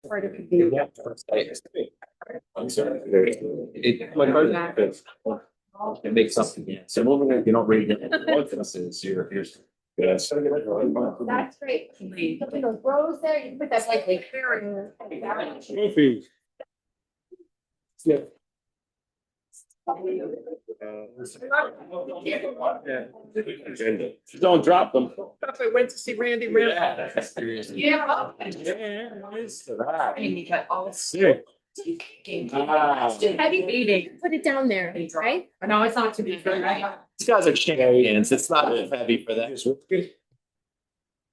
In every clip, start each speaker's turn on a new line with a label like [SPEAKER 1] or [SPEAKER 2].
[SPEAKER 1] Part of the.
[SPEAKER 2] It makes something. So moving, you don't really get influences. Here's.
[SPEAKER 1] That's great. Look at those rows there, you put that like.
[SPEAKER 2] Yeah. Don't drop them.
[SPEAKER 3] I went to see Randy.
[SPEAKER 1] Yeah.
[SPEAKER 3] And he got all
[SPEAKER 2] Sick.
[SPEAKER 1] Heavy eating, put it down there, right?
[SPEAKER 3] No, it's not to be.
[SPEAKER 2] These guys are shenanigans. It's not heavy for that.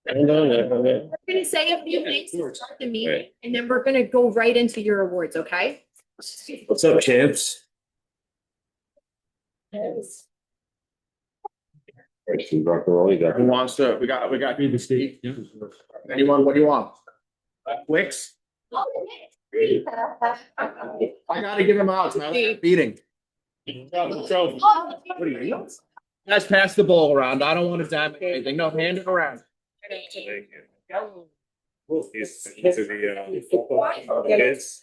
[SPEAKER 1] We're gonna say a few things to start the meeting, and then we're gonna go right into your awards, okay?
[SPEAKER 2] What's up, champs? Who wants to? We got me the state. Anyone? What do you want? Wicks? I gotta give him out. It's my beating. What do you? Guys, pass the bowl around. I don't want to damage anything. No, hand it around.
[SPEAKER 4] Thank you. To the kids.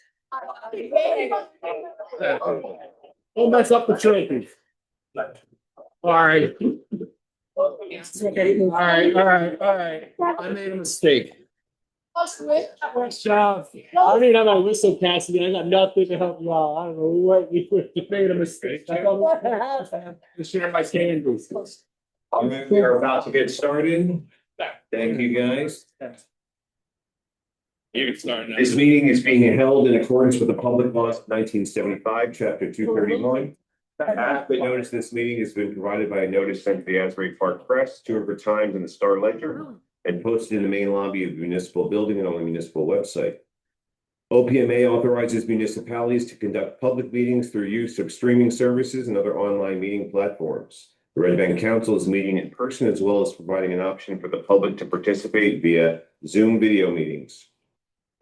[SPEAKER 2] Don't mess up the trophy. All right. All right. I made a mistake. Nice job. I don't even have my whistle, Cassidy. I got nothing to help you out. I don't know what you made a mistake. I don't know what happened. To share my candies.
[SPEAKER 4] All right, we are about to get started. Thank you, guys.
[SPEAKER 2] You can start now.
[SPEAKER 4] This meeting is being held in accordance with the Public Laws of 1975, Chapter 231. The adequate notice of this meeting has been provided by a notice sent to the Asbury Park Press 2 other times in the Star Ledger and posted in the main lobby of the municipal building and on the municipal website. OPMA authorizes municipalities to conduct public meetings through use of streaming services and other online meeting platforms. The Red Bank Council is meeting in person as well as providing an option for the public to participate via Zoom video meetings.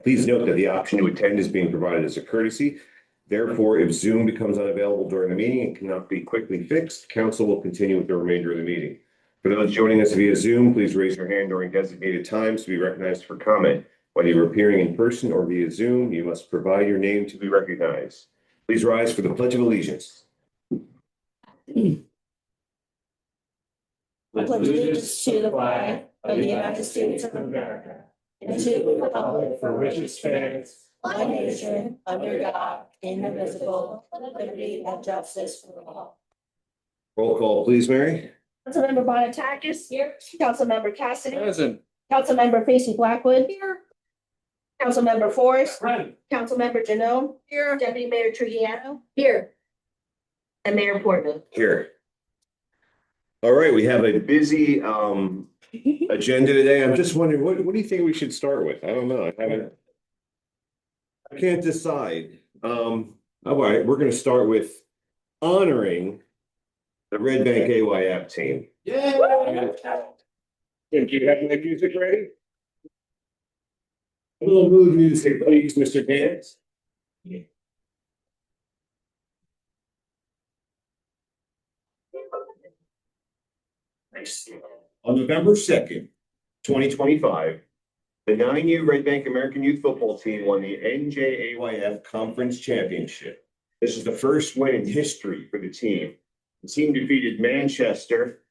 [SPEAKER 4] Please note that the option to attend is being provided as a courtesy. Therefore, if Zoom becomes unavailable during the meeting and cannot be quickly fixed, council will continue with the remainder of the meeting. For those joining us via Zoom, please raise your hand during designated times to be recognized for comment. Whether you're appearing in person or via Zoom, you must provide your name to be recognized. Please rise for the Pledge of Allegiance.
[SPEAKER 5] I pledge allegiance to the flag of the United States of America and to the republic for which it stands, one nation, under God, indivisible, with liberty and justice for all.
[SPEAKER 4] Roll call, please, Mary.
[SPEAKER 5] Councilmember Bonatakis. Here. Councilmember Cassidy.
[SPEAKER 2] Present.
[SPEAKER 5] Councilmember Tracy Blackwood. Here. Councilmember Forrest.
[SPEAKER 2] Present.
[SPEAKER 5] Councilmember Janot. Here. Deputy Mayor Trigiano.
[SPEAKER 1] Here.
[SPEAKER 5] And Mayor Portman.
[SPEAKER 4] Here. All right, we have a busy agenda today. I'm just wondering, what do you think we should start with? I don't know. I can't decide. All right, we're gonna start with honoring the Red Bank AYF team.
[SPEAKER 2] Yeah. Do you have the music ready? A little mood music, please, Mr. Dance.
[SPEAKER 4] On November 2nd, 2025, the 9U Red Bank American Youth Football Team won the NJAYF Conference Championship. This is the first win in history for the team. The team defeated Manchester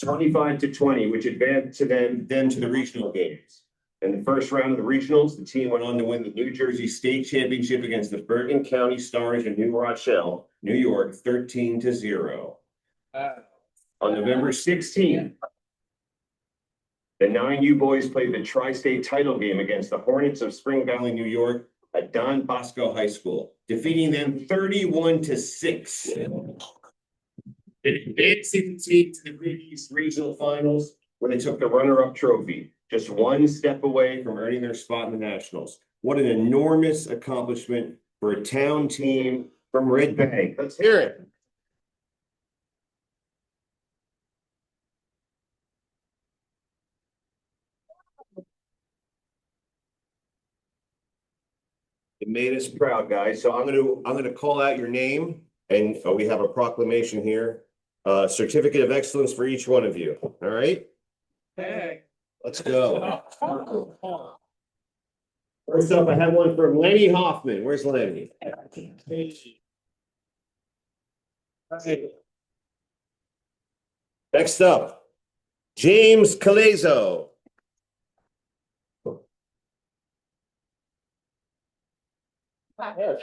[SPEAKER 4] 25-20, which advanced to them to the regional games. In the first round of the regionals, the team went on to win the New Jersey State Championship against the Bergen County Stars in New Rochelle, New York, 13-0. On November 16th, the 9U boys played the Tri-State title game against the Hornets of Spring Valley, New York at Don Bosco High School, defeating them 31-6. They advanced the team to the Big East Regional Finals where they took the runner-up trophy, just one step away from earning their spot in the Nationals. What an enormous accomplishment for a town team from Red Bank. Let's hear it. It made us proud, guys. So I'm gonna call out your name, and we have a proclamation here. Certificate of excellence for each one of you. All right.
[SPEAKER 2] Hey.
[SPEAKER 4] Let's go. First up, I have one from Lenny Hoffman. Where's Lenny? Next up, James Calezo.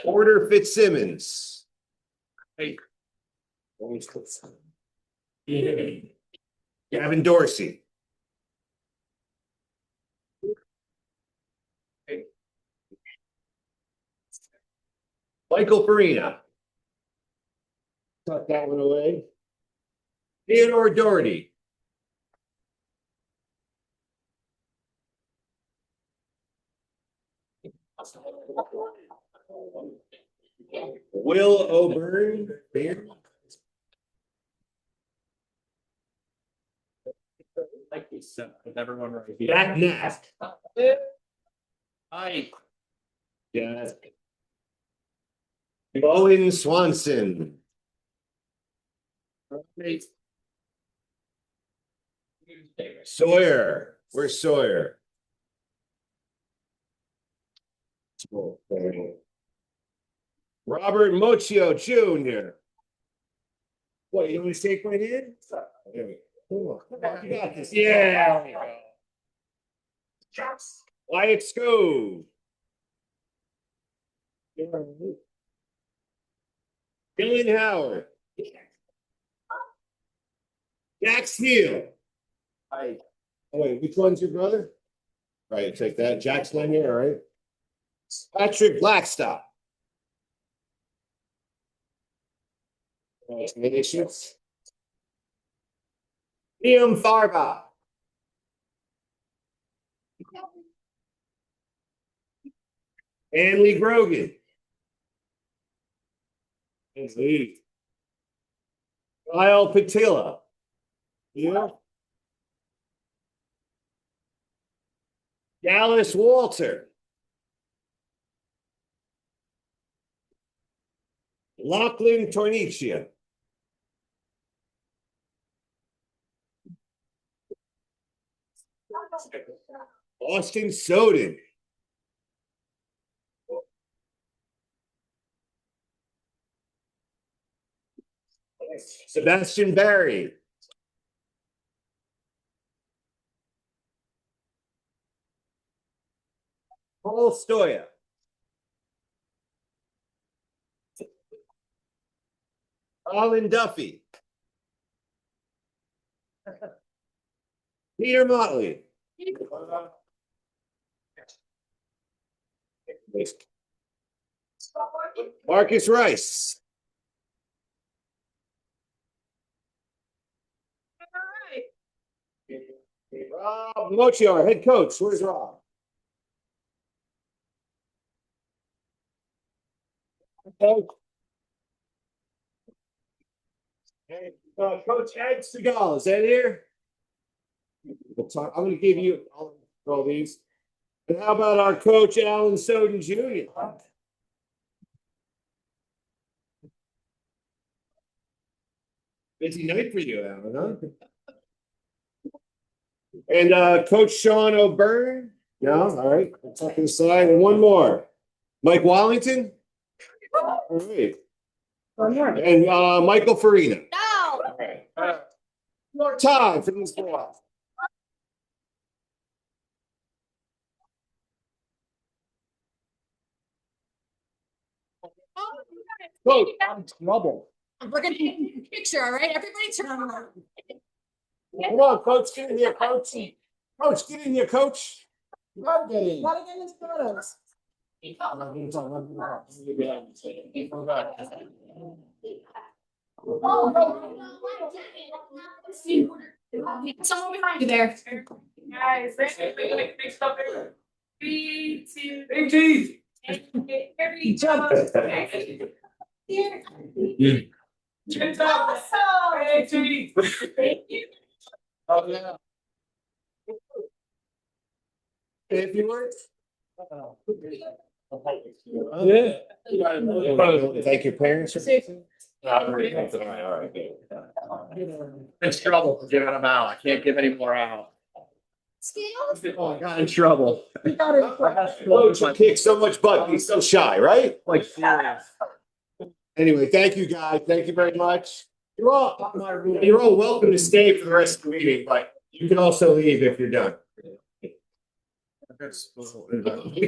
[SPEAKER 4] Porter Fitzsimmons. Gavin Dorsey. Michael Farina. Tuck that one away. Theodore Doherty. Will O'Byrne.
[SPEAKER 2] Like this, with everyone right here.
[SPEAKER 4] Jack Nast.
[SPEAKER 2] Hi.
[SPEAKER 4] Yeah. Owen Swanson. Sawyer. Where's Sawyer? Robert Mochio Jr. What, you want to shake my hand? There we go. Come on, you got this.
[SPEAKER 2] Yeah.
[SPEAKER 4] Wyatt Scove. Dylan Howard. Jack Steele.
[SPEAKER 2] Hi.
[SPEAKER 4] Oh, wait, which one's your brother? All right, take that. Jack's line here, all right. Patrick Blackstock. Congratulations. Liam Farba. Anley Grogan. Kyle Patilla. Yeah. Dallas Walter. Lachlan Tornicia. Austin Soden. Sebastian Barry. Paul Stoya. Colin Duffy. Peter Motley. Marcus Rice. Rob Mochio, our head coach. Where's Rob? Okay. Coach Ed Segal, is that here? I'm going to give you all these. And how about our coach Alan Soden Jr.? Busy night for you, Alan, huh? And Coach Sean O'Byrne? No, all right. I'll tuck it aside. And one more. Mike Wallington? All right. And Michael Farina.
[SPEAKER 1] No.
[SPEAKER 4] All right. More time for these boys. Coach,
[SPEAKER 2] I'm trouble.
[SPEAKER 1] We're gonna take a picture, all right? Everybody turn around.
[SPEAKER 4] come on, Coach, get in here, Coach. Coach, get in here, Coach.
[SPEAKER 2] I'm getting.
[SPEAKER 5] Gotta get his photos.
[SPEAKER 1] Someone behind you there.
[SPEAKER 3] Guys, big stuff there. 3, 2, big cheese. Good job.
[SPEAKER 1] Awesome.
[SPEAKER 3] Big cheese.
[SPEAKER 2] Oh, yeah.
[SPEAKER 4] If you were.
[SPEAKER 2] Yeah.
[SPEAKER 4] Thank your parents.
[SPEAKER 2] All right. It's trouble for giving them out. I can't give any more out. Got in trouble.
[SPEAKER 4] Coach, you kick so much butt, he's so shy, right?
[SPEAKER 2] Like serious.
[SPEAKER 4] Anyway, thank you, guys. Thank you very much. You're all welcome to stay for the rest of the meeting, but you can also leave if you're done. We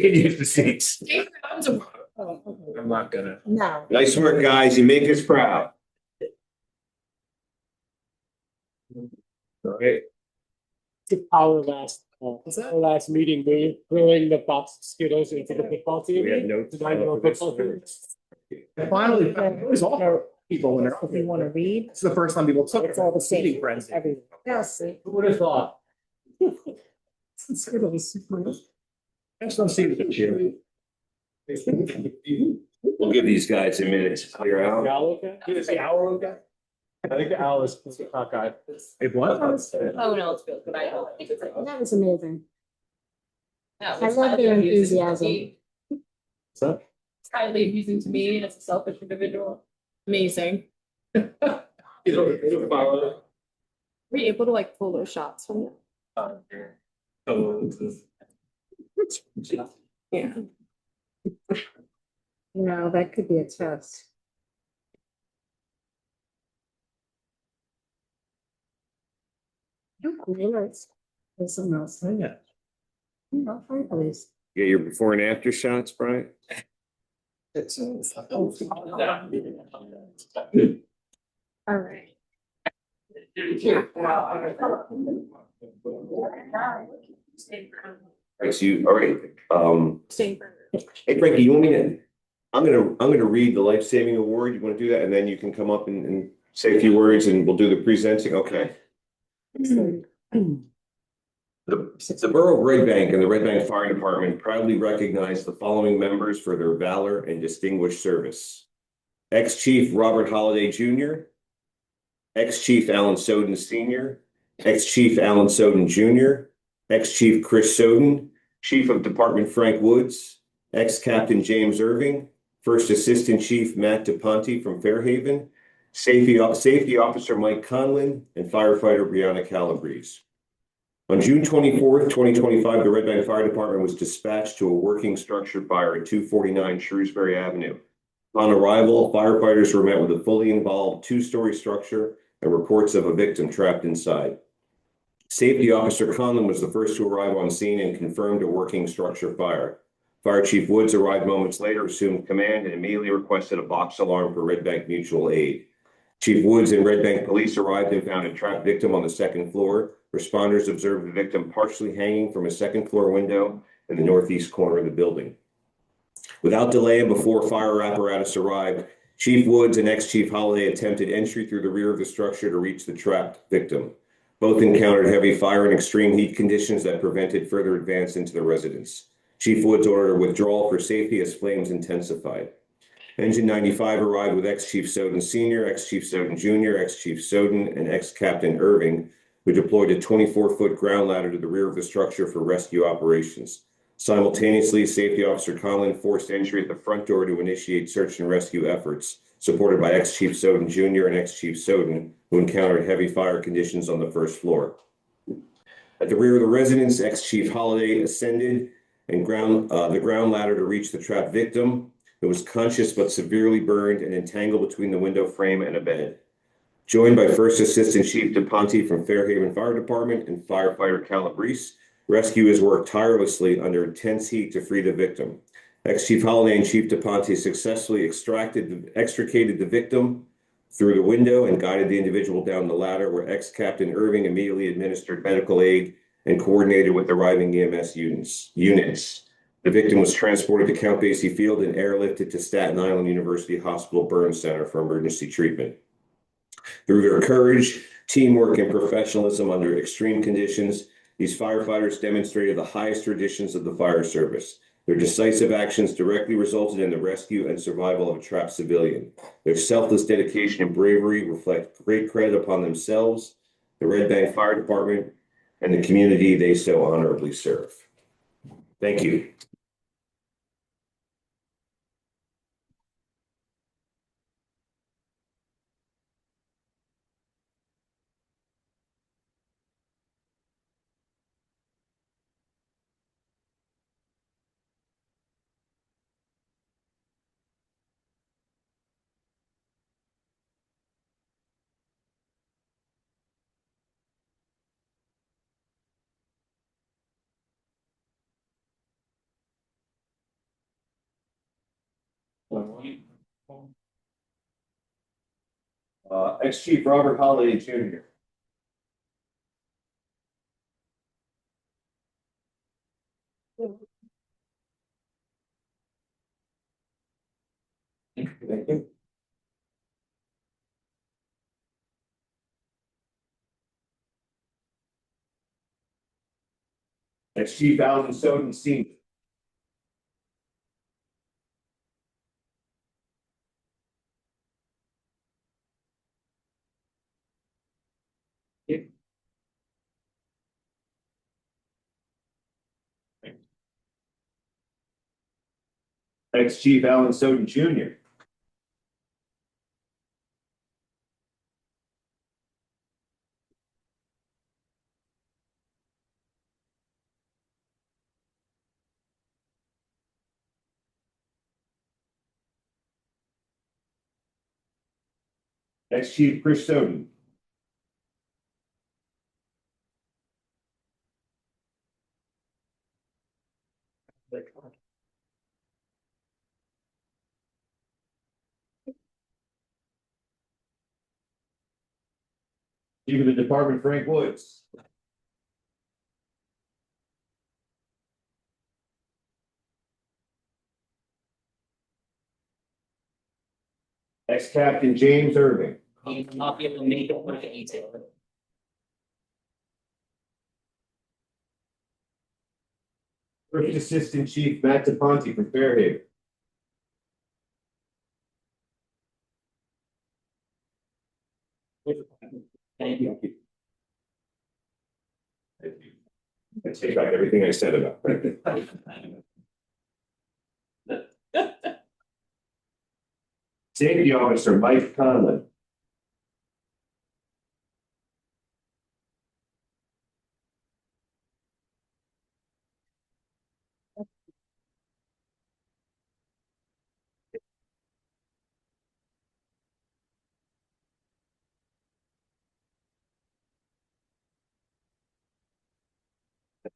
[SPEAKER 4] can use the seats.
[SPEAKER 2] I'm not gonna.
[SPEAKER 5] No.
[SPEAKER 4] Nice work, guys. You make us proud. All right.
[SPEAKER 2] Our last meeting, we throwing the box of Skittles into the football team.
[SPEAKER 4] We have notes.
[SPEAKER 2] Did I know football team?
[SPEAKER 6] Finally, it was all people when they're.
[SPEAKER 5] If you want to read,
[SPEAKER 6] It's the first time people took.
[SPEAKER 5] it's all the same.
[SPEAKER 6] Eating frenzy.
[SPEAKER 5] Everything. Yes.
[SPEAKER 2] Who would have thought?
[SPEAKER 6] I just don't see the picture.
[SPEAKER 4] We'll give these guys a minute to clear
[SPEAKER 2] The
[SPEAKER 4] out.
[SPEAKER 2] owl okay?
[SPEAKER 6] Is the owl okay?
[SPEAKER 2] I think the owl is cockeyed.
[SPEAKER 6] It was.
[SPEAKER 3] Oh, no, it's good, but I don't think it's.
[SPEAKER 5] That was amazing.
[SPEAKER 3] That
[SPEAKER 5] I
[SPEAKER 3] was
[SPEAKER 5] love
[SPEAKER 3] highly
[SPEAKER 5] their
[SPEAKER 3] amusing to
[SPEAKER 5] enthusiasm.
[SPEAKER 3] me.
[SPEAKER 2] So,
[SPEAKER 3] It's highly amusing to me as a selfish individual. Amazing.
[SPEAKER 1] Were you able to like pull those shots from it? Yeah.
[SPEAKER 5] No, that could be a test. There's something else.
[SPEAKER 6] Yeah.
[SPEAKER 5] No, fine, please.
[SPEAKER 4] Get your before and after shots, Brian?
[SPEAKER 6] It's.
[SPEAKER 1] All right.
[SPEAKER 4] Right, so you, all right,
[SPEAKER 1] Same for.
[SPEAKER 4] hey Frankie, you want me to, I'm gonna read the life-saving award. You wanna do that? And then you can come up and say a few words and we'll do the presenting, okay? The Borough of Red Bank and the Red Bank Fire Department proudly recognize the following members for their valor and distinguished service. Ex-Chief Robert Holliday Jr., Ex-Chief Alan Soden Sr., Ex-Chief Alan Soden Jr., Ex-Chief Chris Soden, Chief of Department Frank Woods, Ex-Captain James Irving, First Assistant Chief Matt DePonte from Fairhaven, Safety Officer Mike Conlin, and Firefighter Brianna Calabrese. On June 24th, 2025, the Red Bank Fire Department was dispatched to a working structure fire at 249 Shrewsbury Avenue. Upon arrival, firefighters were met with a fully involved two-story structure and reports of a victim trapped inside. Safety Officer Conlon was the first to arrive on scene and confirmed a working structure fire. Fire Chief Woods arrived moments later, assumed command, and immediately requested a box alarm for Red Bank Mutual Aid. Chief Woods and Red Bank Police arrived and found a trapped victim on the second floor. Responders observed the victim partially hanging from a second floor window in the northeast corner of the building. Without delay and before fire apparatus arrived, Chief Woods and ex-Chief Holliday attempted entry through the rear of the structure to reach the trapped victim. Both encountered heavy fire and extreme heat conditions that prevented further advance into the residence. Chief Woods ordered a withdrawal for safety as flames intensified. Engine 95 arrived with ex-Chief Soden Sr., ex-Chief Soden Jr., ex-Chief Soden, and ex-Captain Irving, who deployed a 24-foot ground ladder to the rear of the structure for rescue operations. Simultaneously, Safety Officer Conlon forced entry at the front door to initiate search and rescue efforts, supported by ex-Chief Soden Jr. and ex-Chief Soden, who encountered heavy fire conditions on the first floor. At the rear of the residence, ex-Chief Holliday ascended and the ground ladder to reach the trapped victim, who was conscious but severely burned and entangled between the window frame and a bed. Joined by First Assistant Chief DePonte from Fairhaven Fire Department and Firefighter Calabrese, rescuers worked tirelessly under intense heat to free the victim. Ex-Chief Holliday and Chief DePonte successfully extricated the victim through the window and guided the individual down the ladder, where ex-Captain Irving immediately administered medical aid and coordinated with arriving EMS units. The victim was transported to Count Basie Field and airlifted to Staten Island University Hospital Burn Center for emergency treatment. Through their courage, teamwork, and professionalism under extreme conditions, these firefighters demonstrated the highest traditions of the fire service. Their decisive actions directly resulted in the rescue and survival of a trapped civilian. Their selfless dedication and bravery reflect great credit upon themselves, the Red Bank Fire Department, and the community they so honorably serve. Thank you. Ex-Chief Robert Holliday Jr. Thank you. Ex-Chief Alan Soden Senior. Ex-Chief Alan Soden Jr. Ex-Chief Chris Soden. Chief of the Department Frank Woods. Ex-Captain James Irving.
[SPEAKER 7] He will not be able to make it with the detail.
[SPEAKER 4] First Assistant Chief Matt DePonte from Fairhaven.
[SPEAKER 7] Thank you.
[SPEAKER 4] I take back everything I said about that. Safety Officer Mike Conlon.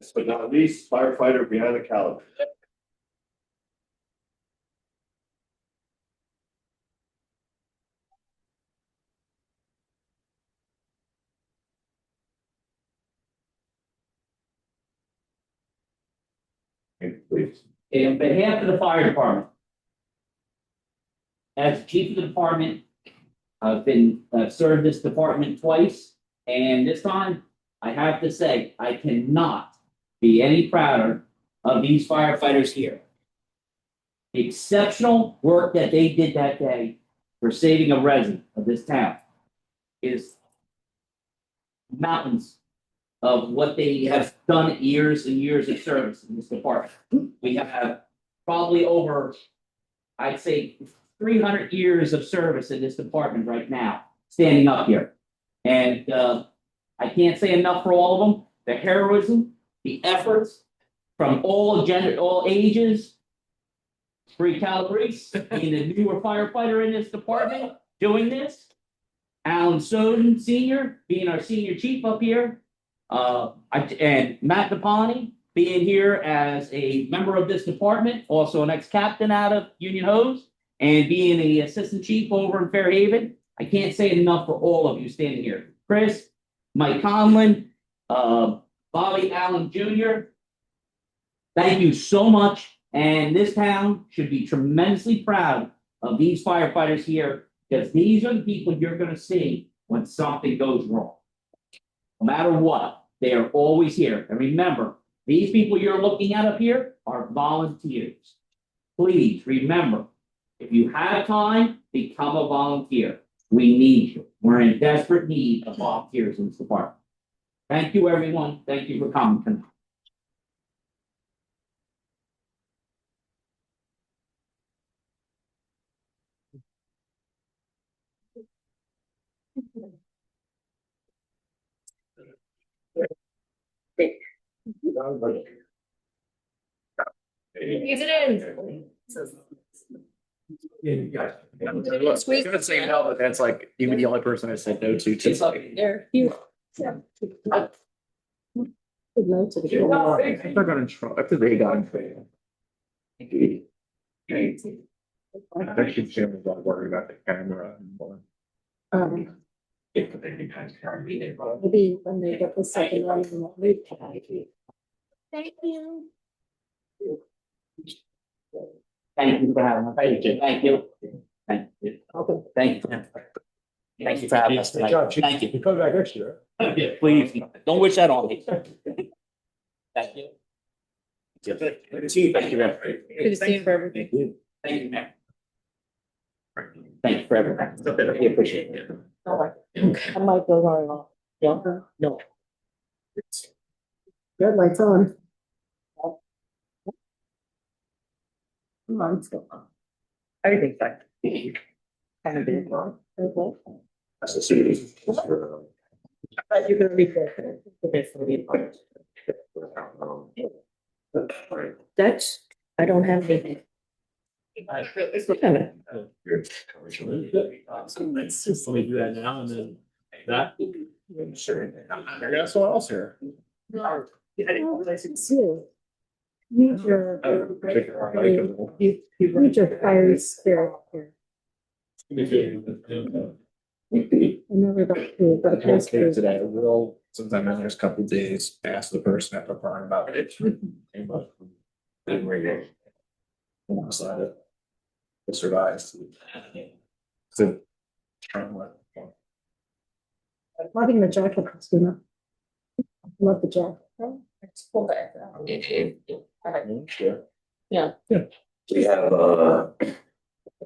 [SPEAKER 4] Last but not least, firefighter Brianna Caliber. Please.
[SPEAKER 7] On behalf of the fire department. As chief of the department, I've served this department twice, and this time, I have to say, I cannot be any prouder of these firefighters here. The exceptional work that they did that day for saving a resident of this town is mountains of what they have done years and years of service in this department. We have probably over, I'd say, 300 years of service in this department right now, standing up here. And I can't say enough for all of them. The heroism, the efforts from all gender, all ages. Bree Calabrese, being the newer firefighter in this department, doing this. Alan Soden Senior, being our senior chief up here. And Matt DePonte, being here as a member of this department, also an ex-captain out of Union Hose, and being the assistant chief over in Fairhaven. I can't say enough for all of you standing here. Chris, Mike Conlon, Bobby Allen Jr. Thank you so much. And this town should be tremendously proud of these firefighters here, because these are the people you're going to see when something goes wrong. No matter what, they are always here. And remember, these people you're looking at up here are volunteers. Please remember, if you have time, become a volunteer. We need you. We're in desperate need of volunteers in this department. Thank you, everyone. Thank you for coming tonight.
[SPEAKER 1] Use it in.
[SPEAKER 6] I was gonna say no, but that's like, you were the only person I said no to.
[SPEAKER 7] It's like,
[SPEAKER 5] There, you. Good note to the.
[SPEAKER 6] I got in trouble after they got in trouble.
[SPEAKER 2] I think Jim was all worried about the camera.
[SPEAKER 5] Maybe when they get the second one, they won't leave.
[SPEAKER 1] Thank you.
[SPEAKER 7] Thank you for having us. Thank you. Thank you. Thank you. Thank you. Thank you for having us tonight. Thank you.
[SPEAKER 2] You come back next year.
[SPEAKER 7] Yeah, please, don't wish that on me. Thank you.
[SPEAKER 4] Thank you, man.
[SPEAKER 5] Good to see you for everything.
[SPEAKER 7] Thank you, Mayor. Thank you for everything. We appreciate it.
[SPEAKER 5] I might go going off. Yeah.
[SPEAKER 2] No.
[SPEAKER 5] Red light's on. Come on, let's go. Everything's fine. Kind of been wrong. Okay.
[SPEAKER 4] That's the series. For,
[SPEAKER 5] But you're gonna refresh it. Okay, so we- Dutch, I don't have anything.
[SPEAKER 2] Let's just let me do that now and then that. I got someone else here.
[SPEAKER 5] It's you. Need your, you need your fiery spirit here. I never got to, but
[SPEAKER 2] Okay, today, we'll, since I'm in there's a couple days, ask the person at the farm about it. Then we're going. Decided. To survive. So.
[SPEAKER 5] Loving the jacket, Christina. Love the jacket. It's full there.
[SPEAKER 2] Sure.
[SPEAKER 5] Yeah.
[SPEAKER 4] we have,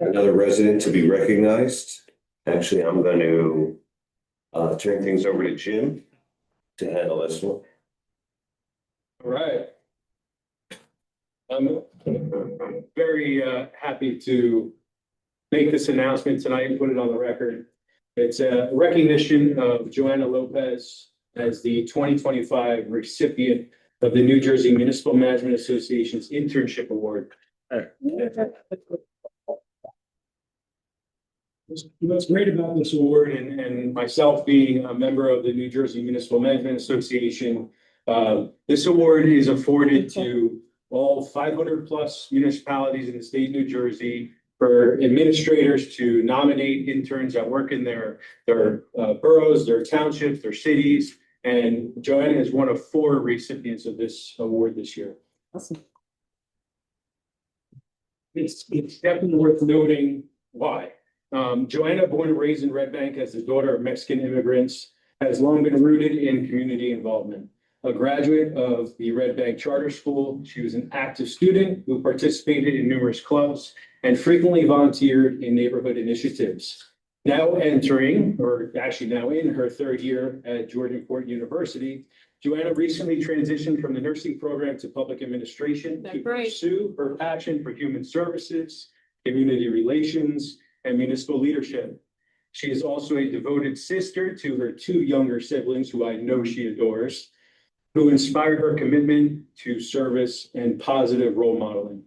[SPEAKER 4] another resident to be recognized. Actually, I'm going to, turn things over to Jim to handle this one.
[SPEAKER 2] All right. I'm very happy to make this announcement tonight and put it on the record. It's a recognition of Joanna Lopez as the 2025 recipient of the New Jersey Municipal Management Association's Internship Award. What's great about this award and myself being a member of the New Jersey Municipal Management Association, this award is afforded to all 500+ municipalities in the state of New Jersey for administrators to nominate interns that work in their boroughs, their townships, their cities. And Joanna is one of 4 recipients of this award this year.
[SPEAKER 5] Awesome.
[SPEAKER 2] It's definitely worth noting why. Joanna, born and raised in Red Bank as the daughter of Mexican immigrants, has long been rooted in community involvement. A graduate of the Red Bank Charter School, she was an active student who participated in numerous clubs and frequently volunteered in neighborhood initiatives. Now entering, or actually now in her 3rd year at Georgian Fort University, Joanna recently transitioned from the nursing program to public administration to pursue her passion for human services, community relations, and municipal leadership. She is also a devoted sister to her 2 younger siblings, who I know she adores, who inspired her commitment to service and positive role modeling.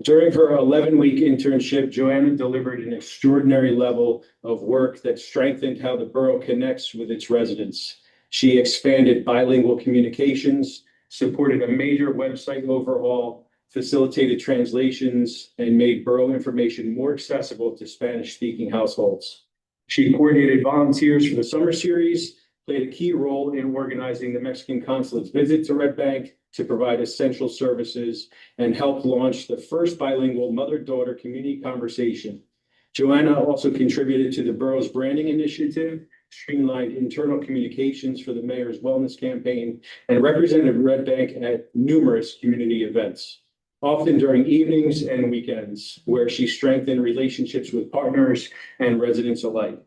[SPEAKER 2] During her 11-week internship, Joanna delivered an extraordinary level of work that strengthened how the borough connects with its residents. She expanded bilingual communications, supported a major website overhaul, facilitated translations, and made borough information more accessible to Spanish-speaking households. She coordinated volunteers for the summer series, played a key role in organizing the Mexican consulate's visit to Red Bank to provide essential services, and helped launch the first bilingual mother-daughter community conversation. Joanna also contributed to the borough's branding initiative, streamlined internal communications for the mayor's wellness campaign, and represented Red Bank at numerous community events, often during evenings and weekends, where she strengthened relationships with partners and residents alike.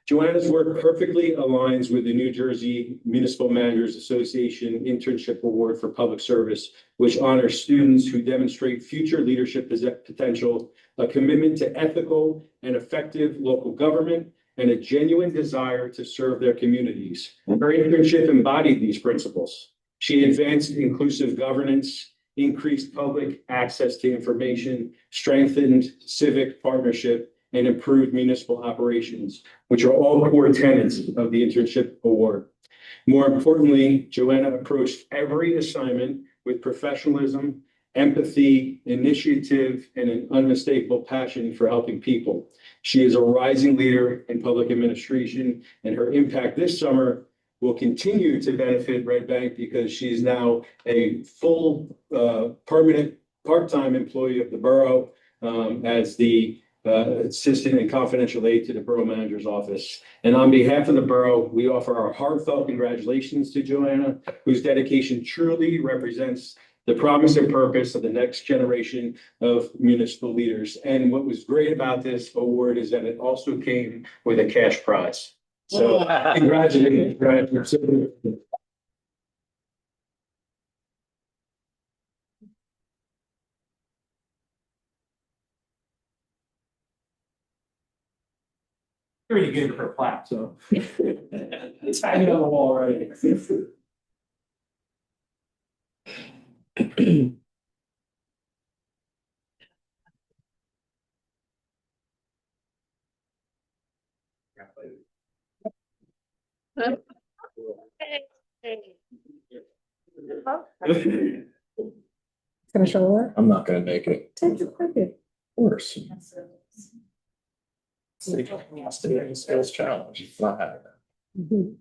[SPEAKER 2] Joanna's work perfectly aligns with the New Jersey Municipal Managers Association Internship Award for Public Service, which honors students who demonstrate future leadership potential, a commitment to ethical and effective local government, and a genuine desire to serve their communities. Her internship embodied these principles. She advanced inclusive governance, increased public access to information, strengthened civic partnership, and improved municipal operations, which are all core tenets of the internship award. More importantly, Joanna approached every assignment with professionalism
[SPEAKER 8] empathy, initiative, and an unmistakable passion for helping people. She is a rising leader in public administration, and her impact this summer will continue to benefit Red Bank because she is now a full, permanent, part-time employee of the borough as the assistant and confidential aide to the borough manager's office. And on behalf of the borough, we offer our heartfelt congratulations to Joanna, whose dedication truly represents the promise and purpose of the next generation of municipal leaders. And what was great about this award is that it also came with a cash prize. So congratulations, Brian. You're so good.
[SPEAKER 2] Pretty good for a plaque, so. It's hanging on the wall, right?
[SPEAKER 5] Gonna show her?
[SPEAKER 6] I'm not gonna make it.
[SPEAKER 5] Take your cricket.
[SPEAKER 6] Of course. Has to be a skills challenge. It's not happening.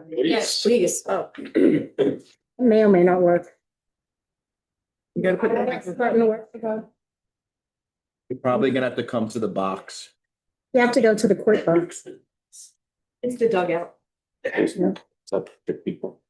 [SPEAKER 1] Yes, please.
[SPEAKER 5] Oh. May or may not work. You gotta put the microphone to work.
[SPEAKER 6] You're probably gonna have to come to the box.
[SPEAKER 5] You have to go to the court box.
[SPEAKER 1] It's the dugout.
[SPEAKER 6] It's up to people.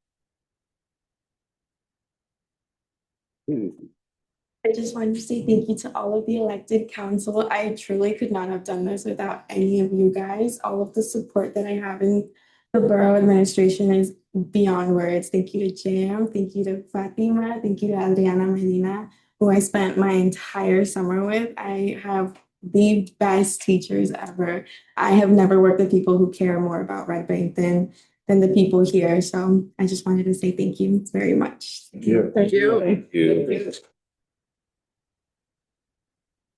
[SPEAKER 9] I just wanted to say thank you to all of the elected council. I truly could not have done this without any of you guys. All of the support that I have in the borough administration is beyond words. Thank you to Jam, thank you to Fatima, thank you to Adriana Medina, who I spent my entire summer with. I have the best teachers ever. I have never worked with people who care more about Red Bank than the people here. So I just wanted to say thank you very much.
[SPEAKER 6] Thank you.
[SPEAKER 5] Thank you.
[SPEAKER 4] Thank you.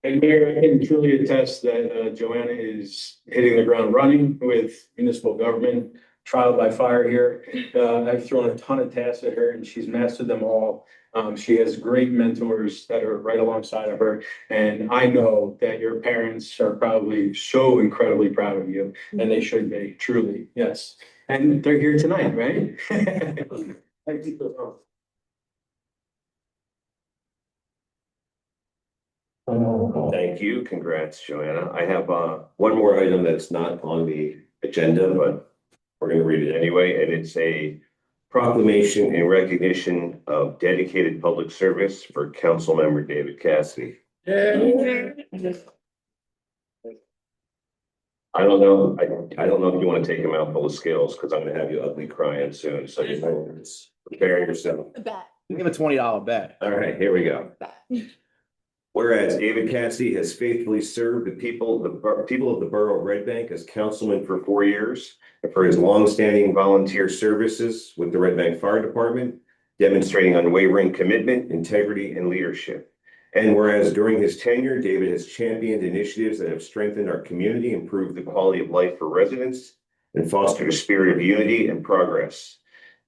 [SPEAKER 8] And Mayor, I can truly attest that Joanna is hitting the ground running with municipal government, trial by fire here. I've thrown a ton of tasks at her and she's mastered them all. She has great mentors that are right alongside of her. And I know that your parents are probably so incredibly proud of you, and they should be, truly, yes. And they're here tonight, right? Thank you.
[SPEAKER 4] Thank you. Congrats, Joanna. I have one more item that's not on the agenda, but we're going to read it anyway. And it's a proclamation in recognition of dedicated public service for Council Member David Cassidy. I don't know. I don't know if you want to take him out full of skills because I'm going to have you ugly crying soon. So you know, prepare yourself.
[SPEAKER 6] Give him a $20 bet.
[SPEAKER 4] All right, here we go. Whereas David Cassidy has faithfully served the people of the borough of Red Bank as councilman for 4 years, and for his longstanding volunteer services with the Red Bank Fire Department, demonstrating unwavering commitment, integrity, and leadership. And whereas during his tenure, David has championed initiatives that have strengthened our community, improved the quality of life for residents, and fostered a spirit of unity and progress.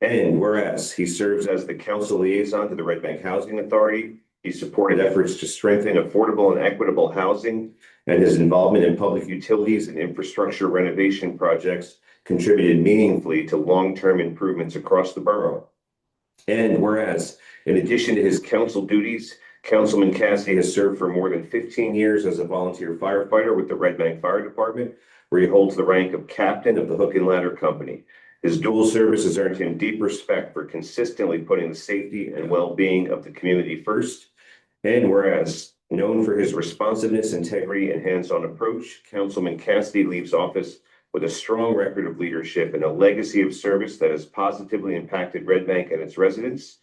[SPEAKER 4] And whereas he serves as the council liaison to the Red Bank Housing Authority, he supported efforts to strengthen affordable and equitable housing, and his involvement in public utilities and infrastructure renovation projects contributed meaningfully to long-term improvements across the borough. And whereas, in addition to his council duties, Councilman Cassidy has served for more than 15 years as a volunteer firefighter with the Red Bank Fire Department, where he holds the rank of captain of the Hook and Ladder Company. His dual service has earned him deep respect for consistently putting the safety and well-being of the community first. And whereas, known for his responsiveness, integrity, and hands-on approach, Councilman Cassidy leaves office with a strong record of leadership and a legacy of service that has positively impacted Red Bank and its residents.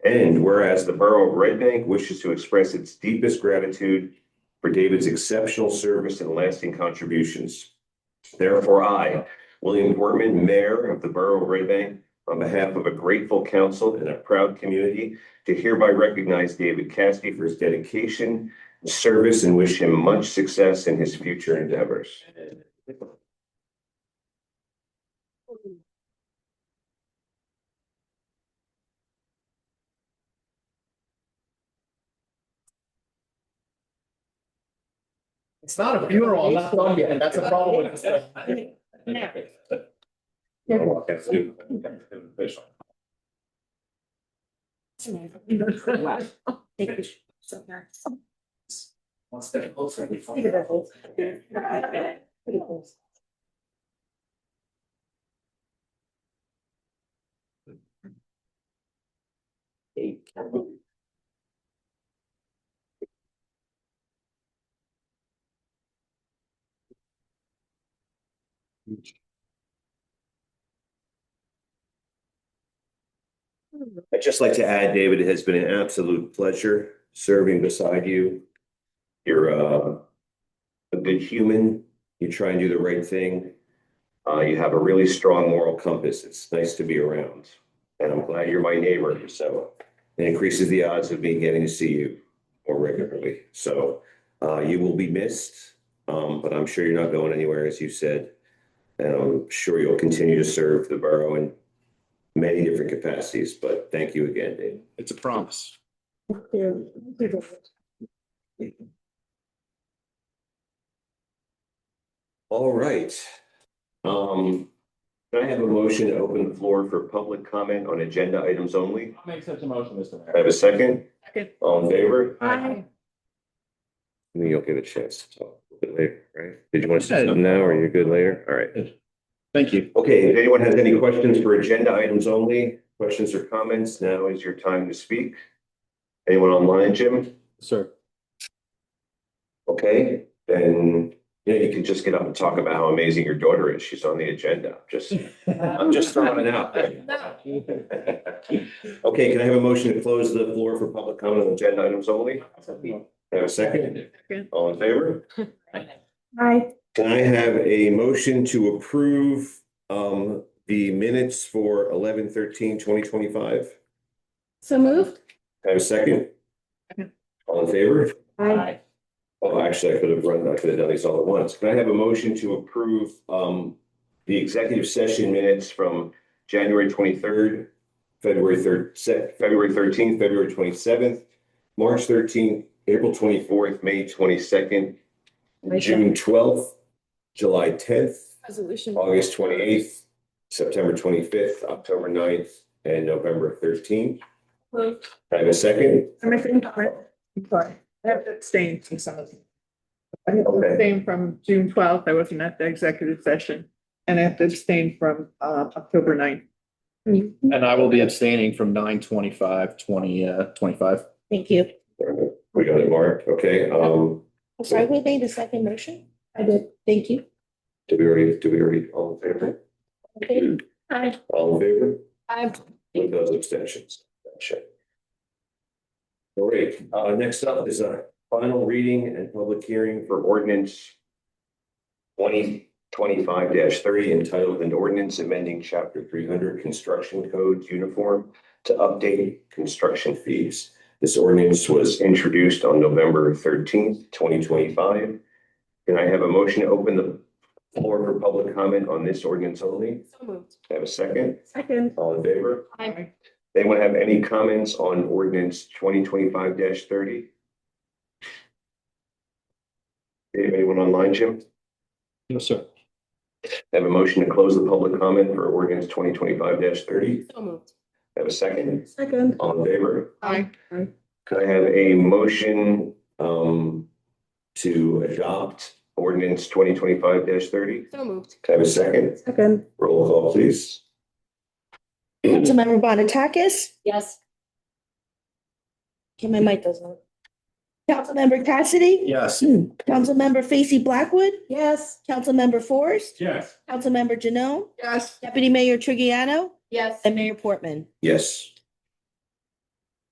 [SPEAKER 4] And whereas the borough of Red Bank wishes to express its deepest gratitude for David's exceptional service and lasting contributions. Therefore, I, William Portman, Mayor of the borough of Red Bank, on behalf of a grateful council and a proud community, to hereby recognize David Cassidy for his dedication and service and wish him much success in his future endeavors.
[SPEAKER 6] It's not a funeral, I'm not done yet, that's a problem with this.
[SPEAKER 4] I'd just like to add, David, it has been an absolute pleasure serving beside you. You're a good human. You try and do the right thing. You have a really strong moral compass. It's nice to be around. And I'm glad you're my neighbor. So it increases the odds of me getting to see you more regularly. So you will be missed, but I'm sure you're not going anywhere, as you said. And I'm sure you'll continue to serve the borough in many different capacities. But thank you again, Dave.
[SPEAKER 6] It's a promise.
[SPEAKER 4] All right. Can I have a motion to open the floor for public comment on agenda items only?
[SPEAKER 6] I'll make such a motion, Mr.
[SPEAKER 4] I
[SPEAKER 6] Mayor.
[SPEAKER 4] have a second.
[SPEAKER 3] Second.
[SPEAKER 4] All in favor?
[SPEAKER 3] Aye.
[SPEAKER 4] Then you'll get a chance to talk a bit later, right? Did you want to say something now or you're good later? All right.
[SPEAKER 6] Thank you.
[SPEAKER 4] Okay, if anyone has any questions for agenda items only, questions or comments, now is your time to speak. Anyone online, Jim?
[SPEAKER 6] Sir.
[SPEAKER 4] Okay, then, you can just get up and talk about how amazing your daughter is. She's on the agenda. I'm just throwing it out there. Okay, can I have a motion to close the floor for public comment on agenda items only? Have a second?
[SPEAKER 3] Second.
[SPEAKER 4] All in favor?
[SPEAKER 9] Hi.
[SPEAKER 4] Can I have a motion to approve the minutes for 11/13/2025?
[SPEAKER 9] So moved.
[SPEAKER 4] Have a second?
[SPEAKER 3] Second.
[SPEAKER 4] All in favor?
[SPEAKER 9] Hi.
[SPEAKER 4] Oh, actually, I could have done these all at once. Can I have a motion to approve the executive session minutes from January 23rd, February 13th, February 27th, March 13th, April 24th, May 22nd, June 12th, July 10th,
[SPEAKER 9] Resolution.
[SPEAKER 4] August 28th, September 25th, October 9th, and November 13th? I have a second?
[SPEAKER 3] I'm making a comment. I'm sorry. I have to abstain from some of them. I have to
[SPEAKER 4] Okay.
[SPEAKER 3] abstain from June 12th. I wasn't at the executive session. And I have to abstain from October 9th.
[SPEAKER 6] And I will be abstaining from 9/25/2025.
[SPEAKER 5] Thank you.
[SPEAKER 4] We got it marked, okay,
[SPEAKER 5] I'm sorry, who made the second motion? I did. Thank you.
[SPEAKER 4] did we already, all in favor?
[SPEAKER 5] Okay.
[SPEAKER 4] All in favor?
[SPEAKER 9] Hi.
[SPEAKER 4] With those abstentions. Gotcha. All right, next up is a final reading and public hearing for ordinance 2025-30 entitled an ordinance amending chapter 300 construction code uniform to update construction fees. This ordinance was introduced on November 13th, 2025. Can I have a motion to open the floor for public comment on this ordinance only?
[SPEAKER 9] So moved.
[SPEAKER 4] Have a second?
[SPEAKER 9] Second.
[SPEAKER 4] All in favor?
[SPEAKER 9] Hi.
[SPEAKER 4] Anyone have any comments on ordinance 2025-30? Anyone online, Jim?
[SPEAKER 6] No, sir.
[SPEAKER 4] Have a motion to close the public comment for ordinance 2025-30?
[SPEAKER 9] So moved.
[SPEAKER 4] Have a second?
[SPEAKER 9] Second.
[SPEAKER 4] All in favor?
[SPEAKER 3] Aye.
[SPEAKER 4] Could I have a motion to adopt ordinance 2025-30?
[SPEAKER 9] So moved.
[SPEAKER 4] Can I have a second?
[SPEAKER 9] Second.
[SPEAKER 4] Roll call, please.
[SPEAKER 5] Councilmember Bonatakis?
[SPEAKER 9] Yes.
[SPEAKER 5] Okay, my mic doesn't work. Councilmember Cassidy?
[SPEAKER 6] Yes.
[SPEAKER 5] Councilmember Facey Blackwood?
[SPEAKER 9] Yes.
[SPEAKER 5] Councilmember Forrest?
[SPEAKER 8] Yes.
[SPEAKER 5] Councilmember Janot?
[SPEAKER 3] Yes.
[SPEAKER 5] Deputy Mayor Trigiano?
[SPEAKER 9] Yes.
[SPEAKER 5] And Mayor Portman.
[SPEAKER 4] Yes.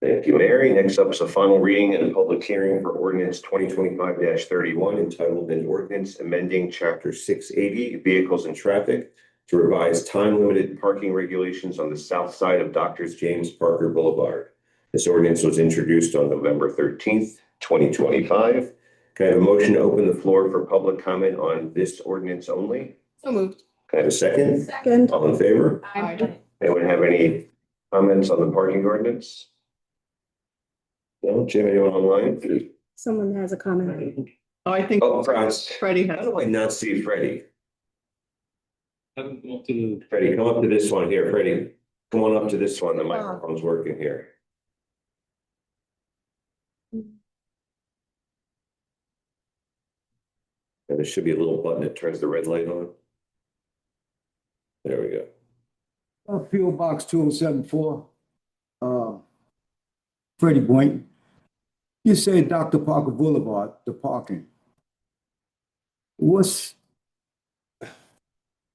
[SPEAKER 4] Thank you, Mary. Next up is a final reading and a public hearing for ordinance 2025-31 entitled an ordinance amending chapter 680 vehicles and traffic to revise time-limited parking regulations on the south side of Dr. James Parker Boulevard. This ordinance was introduced on November 13th, 2025. Can I have a motion to open the floor for public comment on this ordinance only?
[SPEAKER 9] So moved.
[SPEAKER 4] Can I have a second?
[SPEAKER 9] Second.
[SPEAKER 4] All in favor?
[SPEAKER 9] Hi.
[SPEAKER 4] Anyone have any comments on the parking ordinance? No, Jim, anyone online?
[SPEAKER 9] Someone has a comment.
[SPEAKER 6] Oh, I think
[SPEAKER 4] Oh, Franz,
[SPEAKER 6] Freddie
[SPEAKER 4] how
[SPEAKER 6] has.
[SPEAKER 4] do I not see Freddie?
[SPEAKER 8] Have them come up to the.
[SPEAKER 4] Freddie, come up to this one here, Freddie. Come on up to this one, the microphone's working here. And there should be a little button that turns the red light on. There we go.
[SPEAKER 10] P.O. Box 2074, Freddie Boynton. You say Dr. Parker Boulevard, the parking.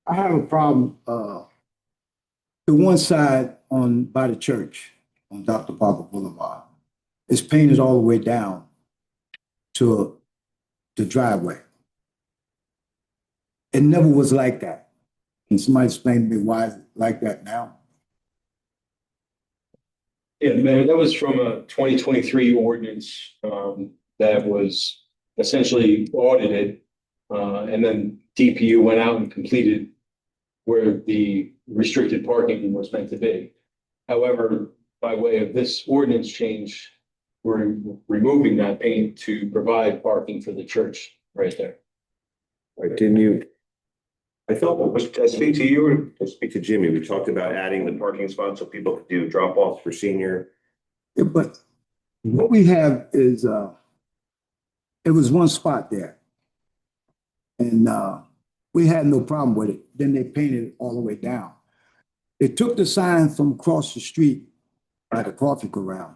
[SPEAKER 10] I have a problem, the one side by the church on Dr. Parker Boulevard is painted all the way down to the driveway. It never was like that. Can somebody explain to me why it's like that now?
[SPEAKER 8] Yeah, Mayor, that was from a 2023 ordinance that was essentially audited. And then DPU went out and completed where the restricted parking was meant to be. However, by way of this ordinance change, we're removing that paint to provide parking for the church right there.
[SPEAKER 4] Right, didn't you? I thought, did I speak to you or did I speak to Jimmy? We talked about adding the parking spot so people could do drop offs for senior.
[SPEAKER 10] Yeah, but what we have is, it was one spot there. And we had no problem with it. Then they painted it all the way down. They took the sign from across the street by the coffee corral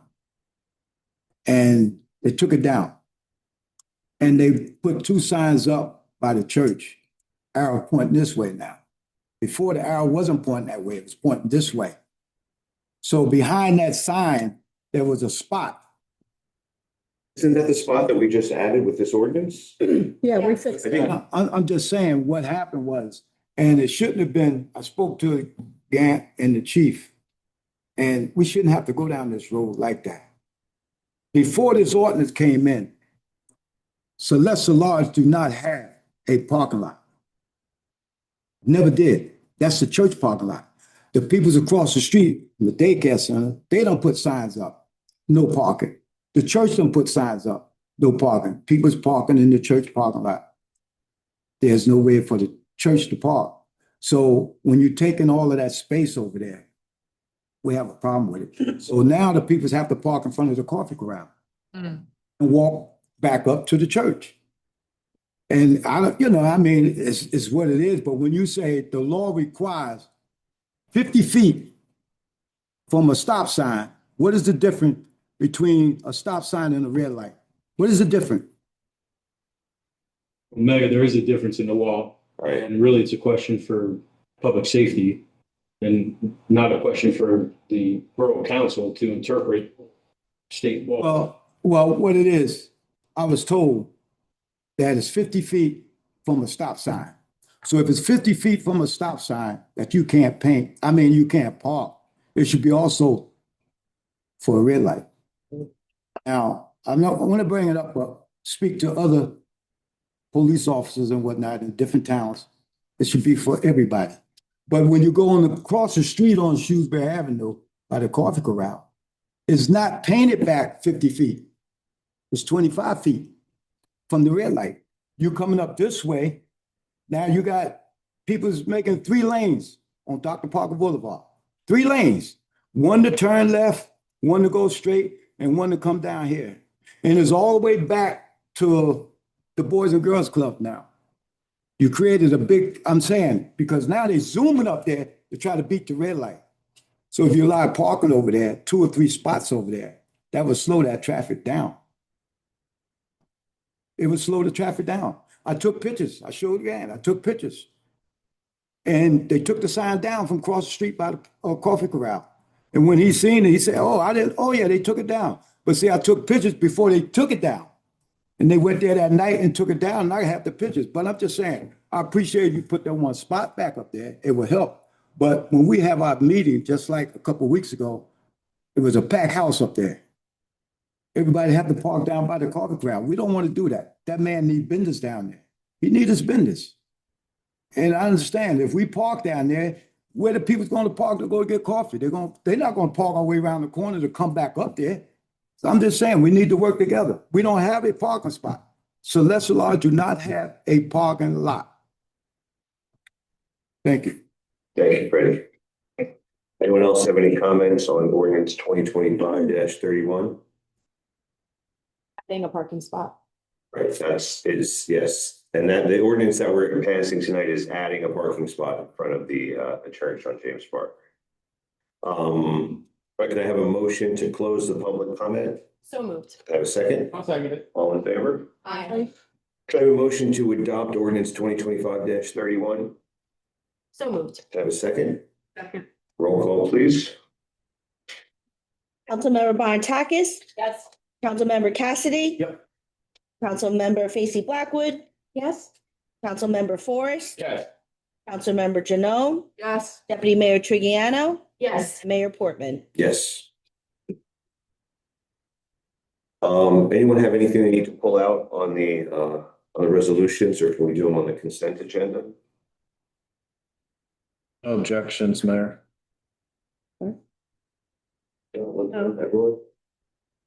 [SPEAKER 10] and they took it down. And they put two signs up by the church, arrow pointing this way now. Before the arrow wasn't pointing that way, it was pointing this way. So behind that sign, there was a spot.
[SPEAKER 4] Isn't that the spot that we just added with this ordinance?
[SPEAKER 6] Yeah, we fixed
[SPEAKER 4] I
[SPEAKER 6] it.
[SPEAKER 4] think
[SPEAKER 10] I'm just saying what happened was, and it shouldn't have been, I spoke to Gant and the chief, and we shouldn't have to go down this road like that. Before this ordinance came in, Celeste Lodge do not have a parking lot. Never did. That's the church parking lot. The people's across the street, the daycare center, they don't put signs up, no parking. The church don't put signs up, no parking. People's parking in the church parking lot. There's no way for the church to park. So when you're taking all of that space over there, we have a problem with it. So now the people have to park in front of the coffee corral and walk back up to the church. And I don't, I mean, it's what it is. But when you say the law requires 50 feet from a stop sign, what is the difference between a stop sign and a red light? What is the difference?
[SPEAKER 8] Mayor, there is a difference in the law.
[SPEAKER 4] Right.
[SPEAKER 8] And really, it's a question for public safety and not a question for the borough council to interpret state law.
[SPEAKER 10] Well, what it is, I was told that it's 50 feet from a stop sign. So if it's 50 feet from a stop sign that you can't paint, you can't park, it should be also for a red light. Now, I want to bring it up, but speak to other police officers and whatnot in different towns. It should be for everybody. But when you go across the street on Shrewsbury Avenue by the coffee corral, it's not painted back 50 feet. It's 25 feet from the red light. You're coming up this way. Now you got people making 3 lanes on Dr. Parker Boulevard. 3 lanes. One to turn left, one to go straight, and one to come down here. And it's all the way back to the Boys and Girls Club now. You created a big, I'm saying, because now they're zooming up there to try to beat the red light. So if you allow parking over there, 2 or 3 spots over there, that would slow that traffic down. It would slow the traffic down. I took pictures. I showed you again. I took pictures. And they took the sign down from across the street by the coffee corral. And when he seen it, he said, oh yeah, they took it down. But see, I took pictures before they took it down. And they went there that night and took it down, and I have the pictures. But I'm just saying, I appreciate you put that one spot back up there. It will help. But when we have our meeting, just like a couple of weeks ago, it was a packed house up there. Everybody had to park down by the coffee corral. We don't want to do that. That man needs business down there. He needs his business. And I understand if we park down there, where the people's going to park to go get coffee? They're not going to park all the way around the corner to come back up there. So I'm just saying we need to work together. We don't have a parking spot. Celestial Law do not have a parking lot. Thank you.
[SPEAKER 4] Thank you, Freddie. Anyone else have any comments on ordinance 2025-31?
[SPEAKER 1] Adding a parking spot.
[SPEAKER 4] Right, yes, and that the ordinance that we're passing tonight is adding a parking spot in front of the church on James Park. Can I have a motion to close the public comment?
[SPEAKER 1] So moved.
[SPEAKER 4] Can I have a second?
[SPEAKER 2] I'll second it.
[SPEAKER 4] All in favor?
[SPEAKER 1] Aye.
[SPEAKER 4] Can I have a motion to adopt ordinance 2025-31?
[SPEAKER 1] So moved.
[SPEAKER 4] Can I have a second?
[SPEAKER 3] Second.
[SPEAKER 4] Roll call, please.
[SPEAKER 5] Councilmember Bontakis,
[SPEAKER 1] Yes.
[SPEAKER 5] Councilmember Cassidy.
[SPEAKER 2] Yep.
[SPEAKER 5] Councilmember Facey Blackwood,
[SPEAKER 1] Yes.
[SPEAKER 5] Councilmember Forrest,
[SPEAKER 2] Yes.
[SPEAKER 5] Councilmember Janone,
[SPEAKER 3] Yes.
[SPEAKER 5] Deputy Mayor Trigiano,
[SPEAKER 1] Yes.
[SPEAKER 5] Mayor Portman.
[SPEAKER 4] Yes. Anyone have anything they need to pull out on the resolutions, or can we do them on the consent agenda?
[SPEAKER 6] No objections, Mayor.
[SPEAKER 4] Everyone?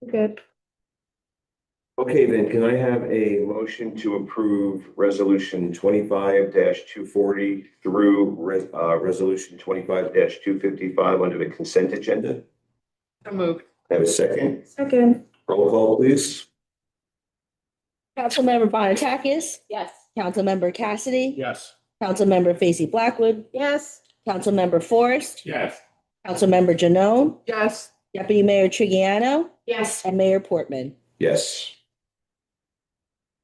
[SPEAKER 1] Good.
[SPEAKER 4] Okay, then can I have a motion to approve resolution 25-240 through resolution 25-255 under the consent agenda?
[SPEAKER 3] So moved.
[SPEAKER 4] Have a second?
[SPEAKER 1] Second.
[SPEAKER 4] Roll call, please.
[SPEAKER 5] Councilmember Bontakis,
[SPEAKER 1] Yes.
[SPEAKER 5] Councilmember Cassidy,
[SPEAKER 2] Yes.
[SPEAKER 5] Councilmember Facey Blackwood,
[SPEAKER 1] Yes.
[SPEAKER 5] Councilmember Forrest,
[SPEAKER 2] Yes.
[SPEAKER 5] Councilmember Janone,
[SPEAKER 3] Yes.
[SPEAKER 5] Deputy Mayor Trigiano,
[SPEAKER 1] Yes.
[SPEAKER 5] and Mayor Portman.
[SPEAKER 4] Yes.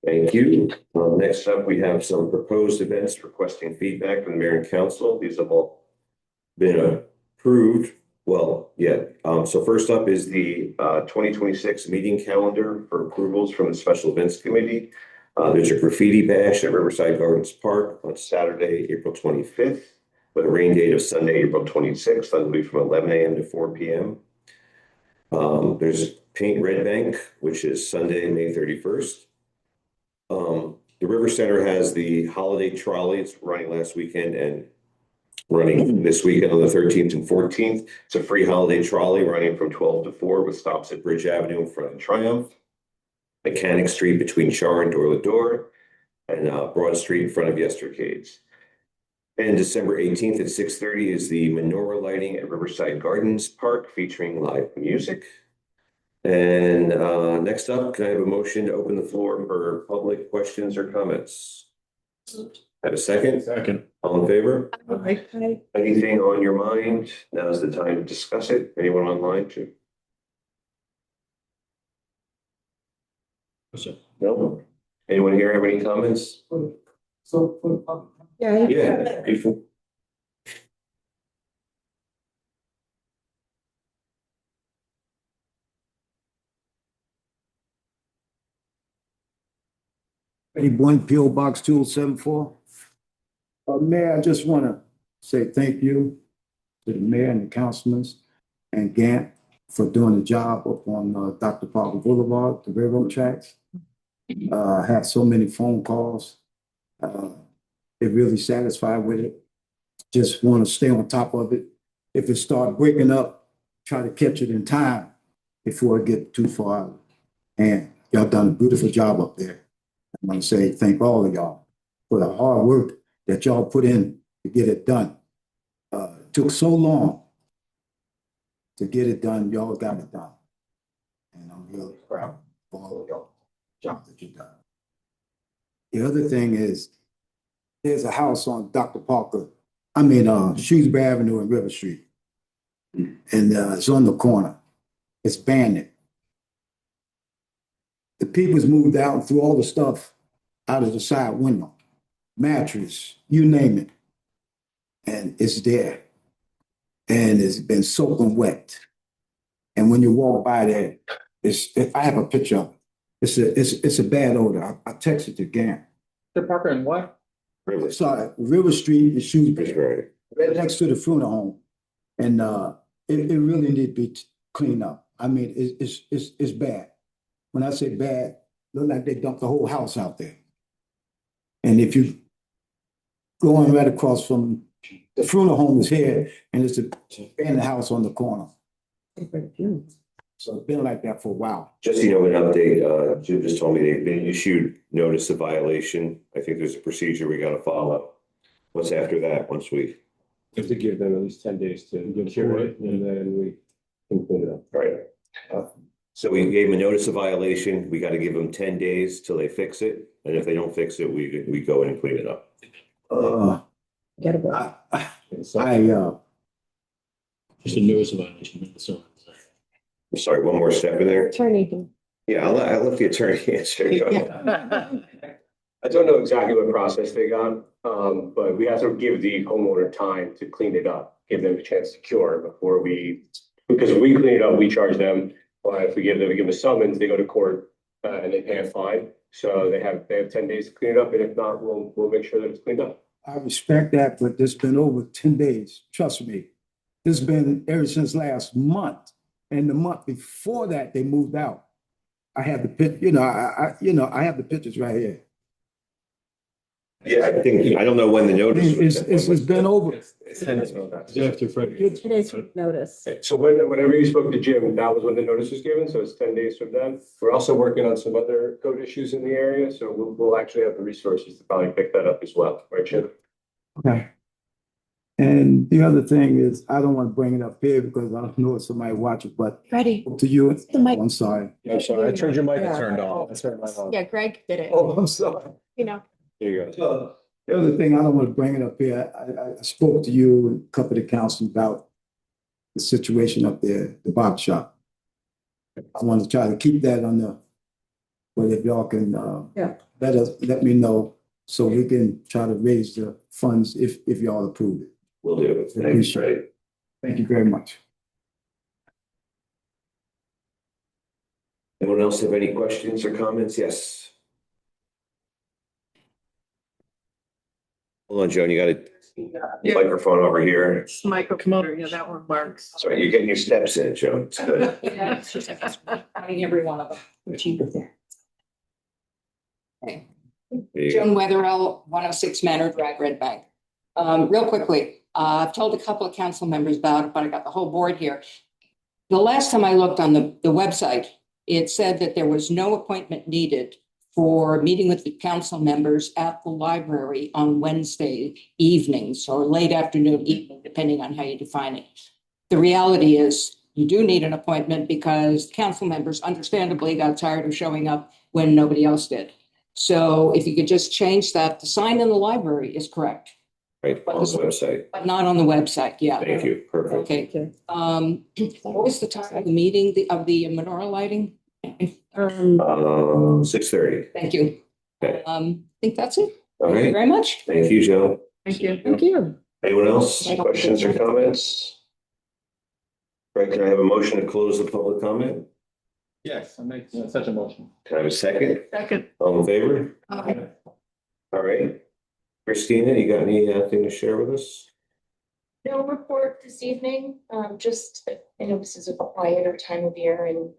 [SPEAKER 4] Thank you. Next up, we have some proposed events requesting feedback from the mayor and council. These have all been approved. Well, yeah. So first up is the 2026 meeting calendar for approvals from the Special Events Committee. There's a graffiti bash at Riverside Gardens Park on Saturday, April 25th, with a rain date of Sunday, April 26th. That'll be from 11 a.m. to 4 p.m. There's Paint Red Bank, which is Sunday, May 31st. The River Center has the holiday trolley. It's running last weekend and running this weekend on the 13th and 14th. It's a free holiday trolley running from 12 to 4 with stops at Bridge Avenue in front of Triumph, Mechanic Street between Char and Door to Door, and Broad Street in front of Yestercades. And December 18th at 6:30 is the menorah lighting at Riverside Gardens Park featuring live music. And next up, can I have a motion to open the floor for public questions or comments? Have a second?
[SPEAKER 6] Second.
[SPEAKER 4] All in favor?
[SPEAKER 3] Aye.
[SPEAKER 4] Anything on your mind? Now's the time to discuss it. Anyone online too? No? Anyone here have any comments? Yeah. Before-
[SPEAKER 10] Any one PO Box 2074. Mayor, I just want to say thank you to the mayor and the councilmen and Gant for doing the job up on Dr. Parker Boulevard, the railroad tracks. I had so many phone calls. They're really satisfied with it. Just want to stay on top of it. If it start breaking up, try to catch it in time before it get too far out. And y'all done a beautiful job up there. I want to say thank all of y'all for the hard work that y'all put in to get it done. It took so long to get it done. Y'all got it done. And I'm really proud of all of y'all job that you done. The other thing is there's a house on Dr. Parker, Shrewsbury Avenue and River Street. And it's on the corner. It's bandit. The people's moved out and threw all the stuff out of the side window, mattress, you name it. And it's there. And it's been soaking wet. And when you walk by there, I have a picture of it. It's a bad odor. I texted to Gant.
[SPEAKER 2] Mr. Parker and what?
[SPEAKER 10] Sorry, River Street and Shrewsbury, right next to the funeral home. And it really need to be cleaned up. It's bad. When I say bad, look like they dumped the whole house out there. And if you going right across from the funeral home is here, and it's a abandoned house on the corner. So it's been like that for a while.
[SPEAKER 4] Just, an update, Jim just told me they've been issued notice of violation. I think there's a procedure we gotta follow. What's after that, once we?
[SPEAKER 2] Have to give them at least 10 days to cure it, and then we can clean it up.
[SPEAKER 4] Right. So we gave them a notice of violation. We gotta give them 10 days till they fix it. And if they don't fix it, we go in and clean it up.
[SPEAKER 5] Get a bill.
[SPEAKER 2] So,
[SPEAKER 10] I
[SPEAKER 2] just a notice of violation. So,
[SPEAKER 4] I'm sorry, one more step in there.
[SPEAKER 5] Attorney.
[SPEAKER 4] Yeah, I'll let the attorney answer.
[SPEAKER 11] I don't know exactly what process they got, but we have to give the homeowner time to clean it up, give them a chance to cure before because if we clean it up, we charge them. But if we give them a summons, they go to court, and they pay a fine. So they have 10 days to clean it up, and if not, we'll make sure that it's cleaned up.
[SPEAKER 10] I respect that, but it's been over 10 days. Trust me. It's been ever since last month. And the month before that, they moved out. I have the I have the pictures right here.
[SPEAKER 4] Yeah, I don't know when the notice.
[SPEAKER 10] It's been over.
[SPEAKER 2] it's after Friday.
[SPEAKER 5] It is notice.
[SPEAKER 11] So whenever you spoke to Jim, that was when the notice was given, so it's 10 days from then. We're also working on some other code issues in the area, so we'll actually have the resources to probably pick that up as well, right, Jim?
[SPEAKER 10] Okay. And the other thing is, I don't want to bring it up here because I don't know if somebody watch it, but
[SPEAKER 1] Ready?
[SPEAKER 10] to you,
[SPEAKER 1] The mic.
[SPEAKER 10] I'm sorry.
[SPEAKER 2] I'm sorry, I turned your mic
[SPEAKER 5] Yeah.
[SPEAKER 2] turned off. I turned mine off.
[SPEAKER 1] Yeah, Greg did it.
[SPEAKER 10] Oh, I'm sorry.
[SPEAKER 1] You know.
[SPEAKER 2] There you go.
[SPEAKER 10] The other thing, I don't want to bring it up here. I spoke to you and a couple of the council about the situation up there, the barber shop. I want to try to keep that on the, but if y'all can, let me know so we can try to raise the funds if y'all approve it.
[SPEAKER 4] We'll do it. Thanks, right?
[SPEAKER 10] Thank you very much.
[SPEAKER 4] Anyone else have any questions or comments? Yes. Hold on, Joan, you got a microphone over here.
[SPEAKER 3] Microphone, yeah, that one works.
[SPEAKER 4] Sorry, you're getting your steps in, Joan. It's good.
[SPEAKER 3] Yeah, it's just having every one of them.
[SPEAKER 4] There you go.
[SPEAKER 3] Joan Weatherell, 106 Manor Drive, Red Bank. Real quickly, I've told a couple of council members about it, but I got the whole board here. The last time I looked on the website, it said that there was no appointment needed for meeting with the council members at the library on Wednesday evenings or late afternoon, evening, depending on how you define it. The reality is you do need an appointment because council members understandably got tired of showing up when nobody else did. So if you could just change that, the sign in the library is correct,
[SPEAKER 4] Right, on the website.
[SPEAKER 3] but not on the website. Yeah.
[SPEAKER 4] Thank you. Perfect.
[SPEAKER 3] Okay. What was the time of the meeting, of the menorah lighting?
[SPEAKER 4] 6:30.
[SPEAKER 3] Thank you.
[SPEAKER 4] Okay.
[SPEAKER 3] I think that's it.
[SPEAKER 4] All
[SPEAKER 3] Thank you
[SPEAKER 4] right.
[SPEAKER 3] very much.
[SPEAKER 4] Thank you, Joe.
[SPEAKER 3] Thank you. Thank you.
[SPEAKER 4] Anyone else? Questions or comments? Right, can I have a motion to close the public comment?
[SPEAKER 2] Yes, I make such a motion.
[SPEAKER 4] Can I have a second?
[SPEAKER 3] Second.
[SPEAKER 4] All in favor?
[SPEAKER 3] Okay.
[SPEAKER 4] All right. Christina, you got anything to share with us?
[SPEAKER 12] No report this evening, just, I know this is a quieter time of year in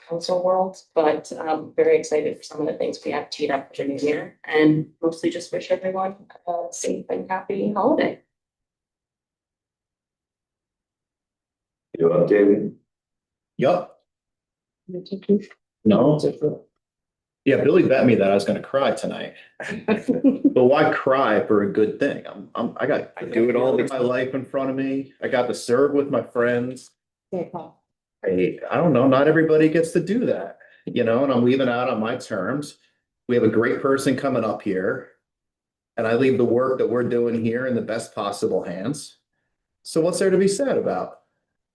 [SPEAKER 12] council world, but I'm very excited for some of the things we have teed up for the new year and mostly just wish everyone a safe and happy holiday.
[SPEAKER 4] You updated?
[SPEAKER 6] Yup. No. Yeah, Billy bet me that I was gonna cry tonight. But why cry for a good thing? I
[SPEAKER 4] do it all the
[SPEAKER 6] my life in front of me. I got to serve with my friends. I don't know, not everybody gets to do that, and I'm leaving out on my terms. We have a great person coming up here. And I leave the work that we're doing here in the best possible hands. So what's there to be said about?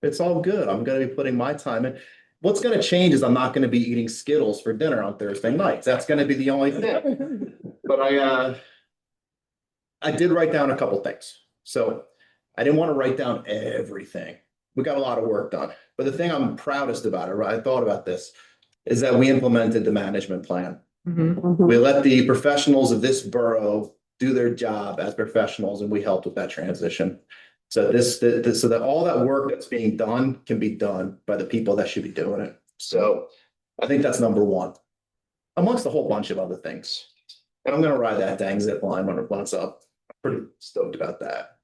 [SPEAKER 6] It's all good. I'm gonna be putting my time in. What's gonna change is I'm not gonna be eating Skittles for dinner on Thursday nights. That's gonna be the only thing. But I did write down a couple things. So I didn't want to write down everything. We got a lot of work done. But the thing I'm proudest about, I thought about this, is that we implemented the management plan. We let the professionals of this borough do their job as professionals, and we helped with that transition. So so that all that work that's being done can be done by the people that should be doing it. So I think that's number one, amongst a whole bunch of other things. And I'm gonna ride that dang zip line when it's up. I'm pretty stoked about that.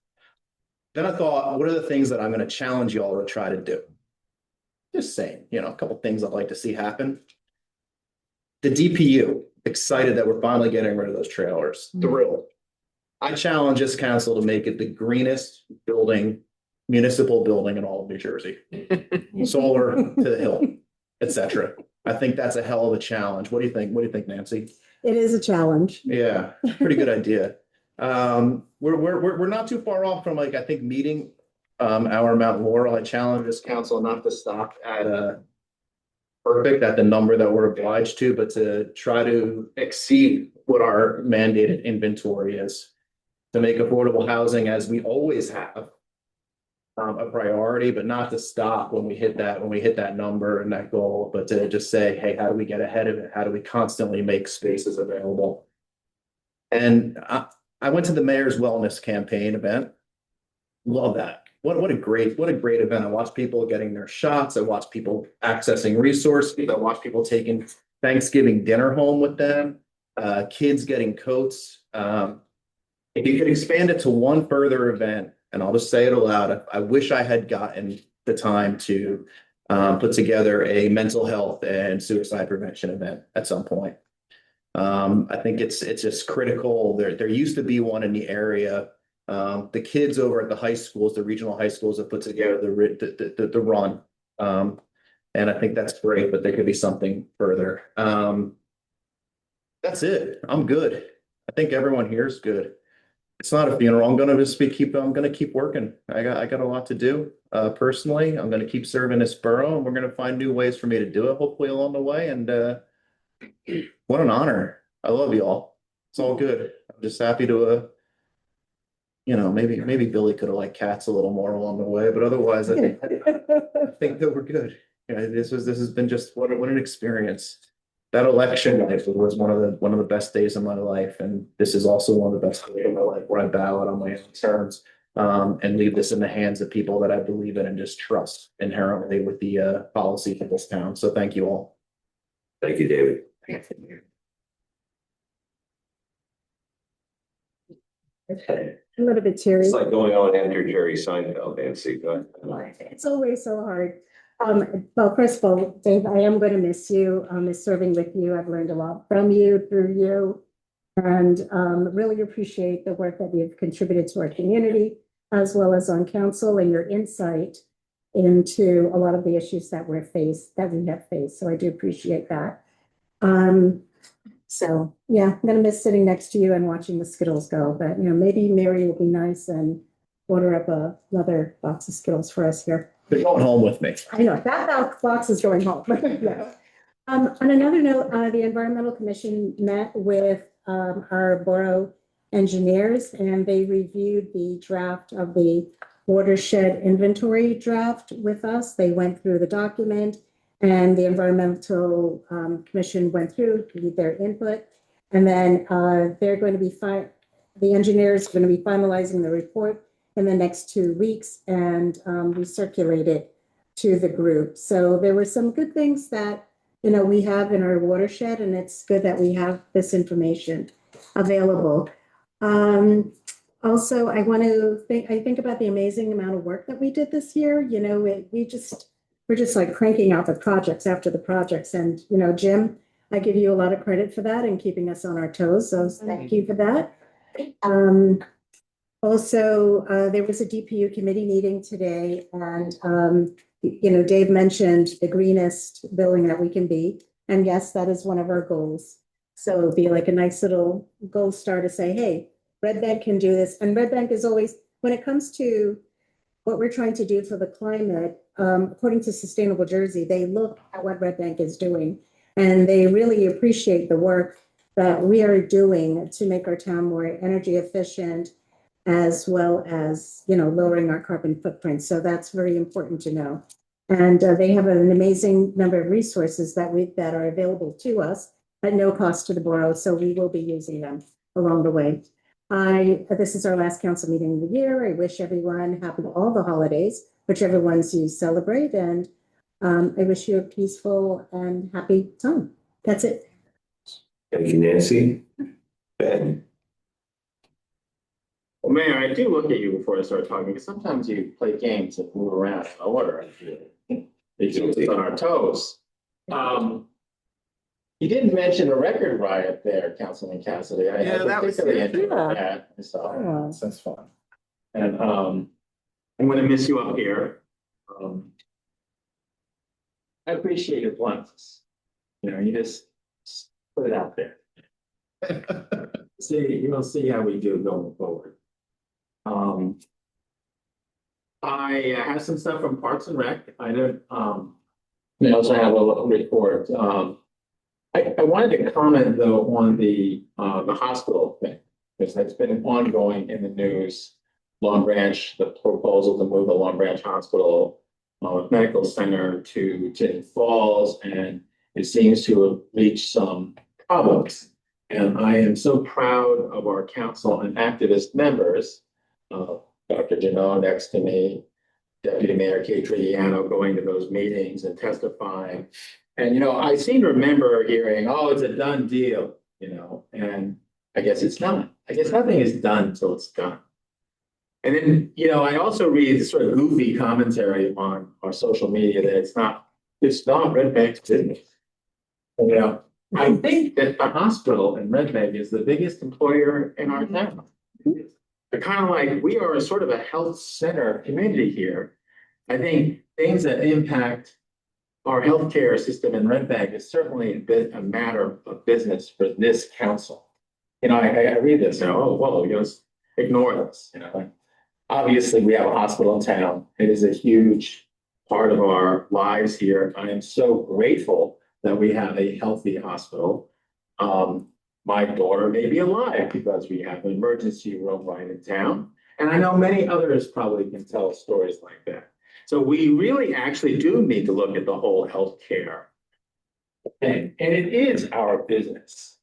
[SPEAKER 6] Then I thought, what are the things that I'm gonna challenge you all to try to do? Just saying, a couple things I'd like to see happen. The DPU, excited that we're finally getting rid of those trailers. Thrilled. I challenge this council to make it the greenest municipal building in all of New Jersey. Solar to the hill, etc. I think that's a hell of a challenge. What do you think? What do you think, Nancy?
[SPEAKER 5] It is a challenge.
[SPEAKER 6] Yeah, pretty good idea. We're not too far off from, like, I think meeting our Mount Laurel. I challenge this council not to stop at perfect at the number that we're obliged to, but to try to exceed what our mandated inventory is. To make affordable housing, as we always have, a priority, but not to stop when we hit that number and that goal, but to just say, hey, how do we get ahead of it? How do we constantly make spaces available? And I went to the mayor's wellness campaign event. Love that. What a great event. I watched people getting their shots. I watched people accessing resources. I watched people taking Thanksgiving dinner home with them, kids getting coats. If you could expand it to one further event, and I'll just say it aloud, I wish I had gotten the time to put together a mental health and suicide prevention event at some point. I think it's just critical. There used to be one in the area. The kids over at the high schools, the regional high schools, have put together the run. And I think that's great, but there could be something further. That's it. I'm good. I think everyone here is good. It's not a funeral. I'm gonna keep working. I got a lot to do. Personally, I'm gonna keep serving this borough, and we're gonna find new ways for me to do it, hopefully along the way. And what an honor. I love you all. It's all good. I'm just happy to maybe Billy could have liked cats a little more along the way, but otherwise I think that we're good. This has been just what an experience. That election was one of the best days of my life, and this is also one of the best days of my life where I ballot on my own terms, and leave this in the hands of people that I believe in and just trust inherently with the policies of this town. So thank you all.
[SPEAKER 4] Thank you, David.
[SPEAKER 5] A little bit teary.
[SPEAKER 4] It's like going on after Jerry Seinfeld, Nancy. Go ahead.
[SPEAKER 5] It's always so hard. Well, first of all, Dave, I am going to miss you. Miss serving with you. I've learned a lot from you, through you, and really appreciate the work that you've contributed to our community, as well as on council, and your insight into a lot of the issues that we have faced. So I do appreciate that. So yeah, I'm going to miss sitting next to you and watching the Skittles go. But maybe Mary will be nice and order up another box of Skittles for us here.
[SPEAKER 6] They're going home with me.
[SPEAKER 5] I know that box is going home. Yeah. On another note, the Environmental Commission met with our borough engineers, and they reviewed the draft of the watershed inventory draft with us. They went through the document, and the Environmental Commission went through their input, and then they're going to be the engineers are going to be finalizing the report in the next 2 weeks, and we circulate it to the group. So there were some good things that we have in our watershed, and it's good that we have this information available. Also, I think about the amazing amount of work that we did this year. We're just like cranking out the projects after the projects, and Jim, I give you a lot of credit for that and keeping us on our toes. So thank you for that. Also, there was a DPU committee meeting today, and Dave mentioned the greenest building that we can be. And yes, that is one of our goals. So it'll be like a nice little gold star to say, hey, Red Bank can do this. And Red Bank is always, when it comes to what we're trying to do for the climate, according to Sustainable Jersey, they look at what Red Bank is doing, and they really appreciate the work that we are doing to make our town more energy efficient, as well as, lowering our carbon footprint. So that's very important to know. And they have an amazing number of resources that are available to us at no cost to the borough. So we will be using them along the way. This is our last council meeting of the year. I wish everyone happy all the holidays, whichever ones you celebrate. And I wish you a peaceful and happy time. That's it.
[SPEAKER 4] Thank you, Nancy. Ben.
[SPEAKER 2] Well, Mayor, I do look at you before I start talking, because sometimes you play games that move around in order. They keep us on our toes. You didn't mention a record riot there, Councilman Cassidy. I
[SPEAKER 5] Yeah, that was
[SPEAKER 2] particularly
[SPEAKER 5] good.
[SPEAKER 2] enjoyed that. I saw it.
[SPEAKER 6] That's fun.
[SPEAKER 2] And I'm gonna miss you up here. I appreciate your bluntness. You know, you just put it out there. You'll see how we do going forward. I have some stuff from Parks and Rec. I don't, we also have a little report. I wanted to comment though on the hospital thing, because that's been ongoing in the news. Long Branch, the proposal to move the Long Branch Hospital Medical Center to Tinton Falls, and it seems to have reached some problems. And I am so proud of our council and activist members, Dr. Janot next to me, Deputy Mayor Kate Tridiano going to those meetings and testifying. And, you know, I seem to remember hearing, oh, it's a done deal, you know, and I guess it's not. I guess nothing is done until it's done. And then, you know, I also read sort of goofy commentary on our social media that it's not Red Bank's business. And, you know, I think that the hospital in Red Bank is the biggest employer in our town. They're kind of like, we are a sort of a health center community here. I think things that impact our healthcare system in Red Bank is certainly a matter of business for this council. You know, I read this and oh, whoa, you know, ignore this, you know. Obviously, we have a hospital in town. It is a huge part of our lives here. I am so grateful that we have a healthy hospital. My daughter may be alive because we have an emergency room right in town. And I know many others probably can tell stories like that. So we really actually do need to look at the whole healthcare. And it is our business.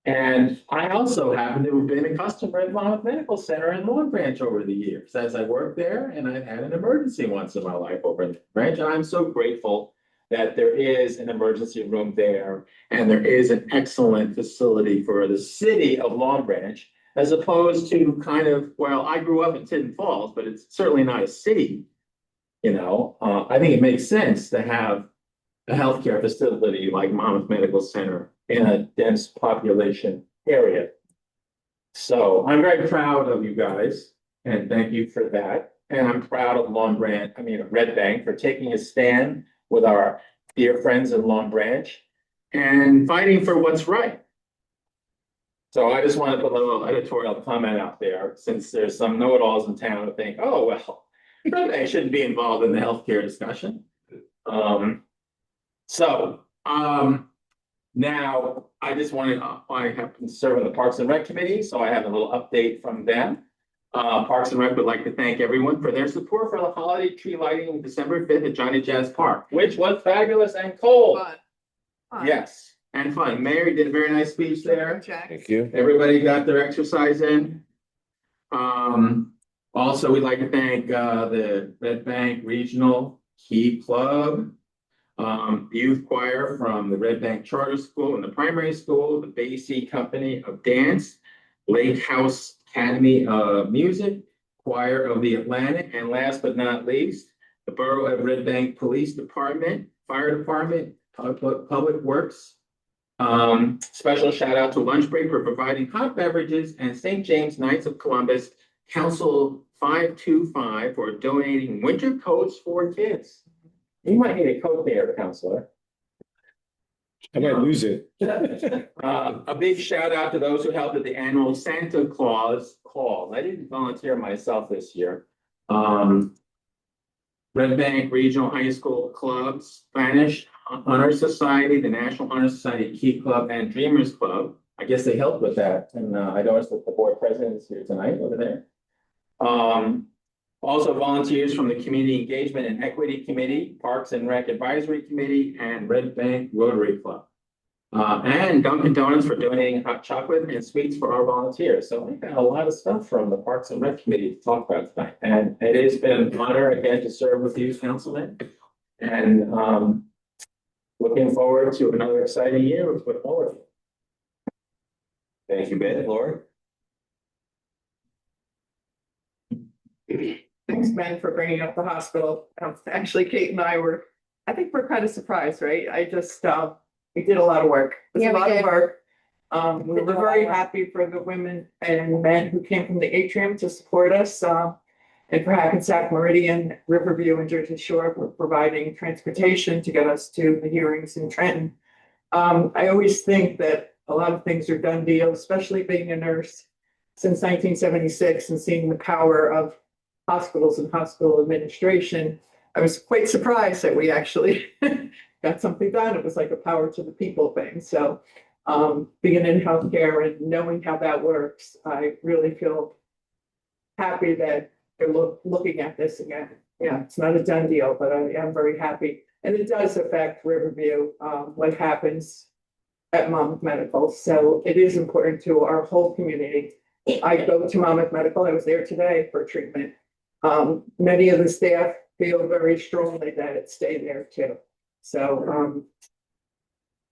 [SPEAKER 2] And I also happen to have been a customer at Monmouth Medical Center in Long Branch over the years, as I worked there, and I've had an emergency once in my life over in Long Branch, and I'm so grateful that there is an emergency room there, and there is an excellent facility for the city of Long Branch, as opposed to kind of, well, I grew up in Tinton Falls, but it's certainly not a city. You know, I think it makes sense to have a healthcare facility like Monmouth Medical Center in a dense population area. So I'm very proud of you guys, and thank you for that. And I'm proud of Red Bank for taking a stand with our dear friends in Long Branch and fighting for what's right. So I just want to put a little editorial comment out there, since there's some know-it-alls in town who think, oh, well, Red Bank shouldn't be involved in the healthcare discussion. Now, I just wanted, I happen to serve on the Parks and Rec Committee, so I have a little update from them. Parks and Rec would like to thank everyone for their support for the holiday tree lighting on December 5th at Johnny Jazz Park, which was fabulous and cold.
[SPEAKER 5] Fun.
[SPEAKER 2] Yes, and fun. Mary did a very nice speech there.
[SPEAKER 4] Thank you.
[SPEAKER 2] Everybody got their exercise in. Also, we'd like to thank the Red Bank Regional Key Club, youth choir from the Red Bank Charter School and the primary school, the Basie Company of Dance, Lake House Academy of Music, Choir of the Atlantic, and last but not least, the Borough of Red Bank Police Department, Fire Department, Public Works. Special shout out to Lunch Break for providing hot beverages, and St. James Knights of Columbus Council 525 for donating winter coats for kids. You might need a coat there, counselor.
[SPEAKER 10] I might lose it.
[SPEAKER 2] A big shout out to those who helped at the annual Santa Claus call. I didn't volunteer myself this year. Red Bank Regional High School Clubs, Spanish Honor Society, the National Honor Society Key Club, and Dreamers Club. I guess they helped with that. And I noticed that the board president is here tonight over there. Also volunteers from the Community Engagement and Equity Committee, Parks and Rec Advisory Committee, and Red Bank Rotary Club. And Dunkin' Donuts for donating hot chocolate and sweets for our volunteers. So we got a lot of stuff from the Parks and Rec Committee to talk about tonight. And it has been an honor again to serve with you, Councilman. And looking forward to another exciting year with all of you.
[SPEAKER 4] Thank you, Ben. Laura?
[SPEAKER 5] Thanks, Ben, for bringing up the hospital. Actually, Kate and I were
[SPEAKER 13] I think we're kind of surprised, right? I just, we did a lot of work. It was
[SPEAKER 1] Yeah,
[SPEAKER 13] a
[SPEAKER 1] we
[SPEAKER 13] lot of
[SPEAKER 1] did.
[SPEAKER 13] work. We
[SPEAKER 1] Did
[SPEAKER 13] were
[SPEAKER 1] a lot of
[SPEAKER 13] very
[SPEAKER 1] work.
[SPEAKER 13] happy for the women and men who came from the atrium to support us, and for Hackensack Meridian, Riverview and Jersey Shore for providing transportation to get us to the hearings in Trenton. I always think that a lot of things are done deal, especially being a nurse since 1976 and seeing the power of hospitals and hospital administration. I was quite surprised that we actually got something done. It was like a power to the people thing. So being in healthcare and knowing how that works, I really feel happy that they're looking at this again. Yeah, it's not a done deal, but I am very happy. And it does affect Riverview, what happens at Monmouth Medical. So it is important to our whole community. I go to Monmouth Medical. I was there today for treatment. Many of the staff feel very strongly that it stayed there too. So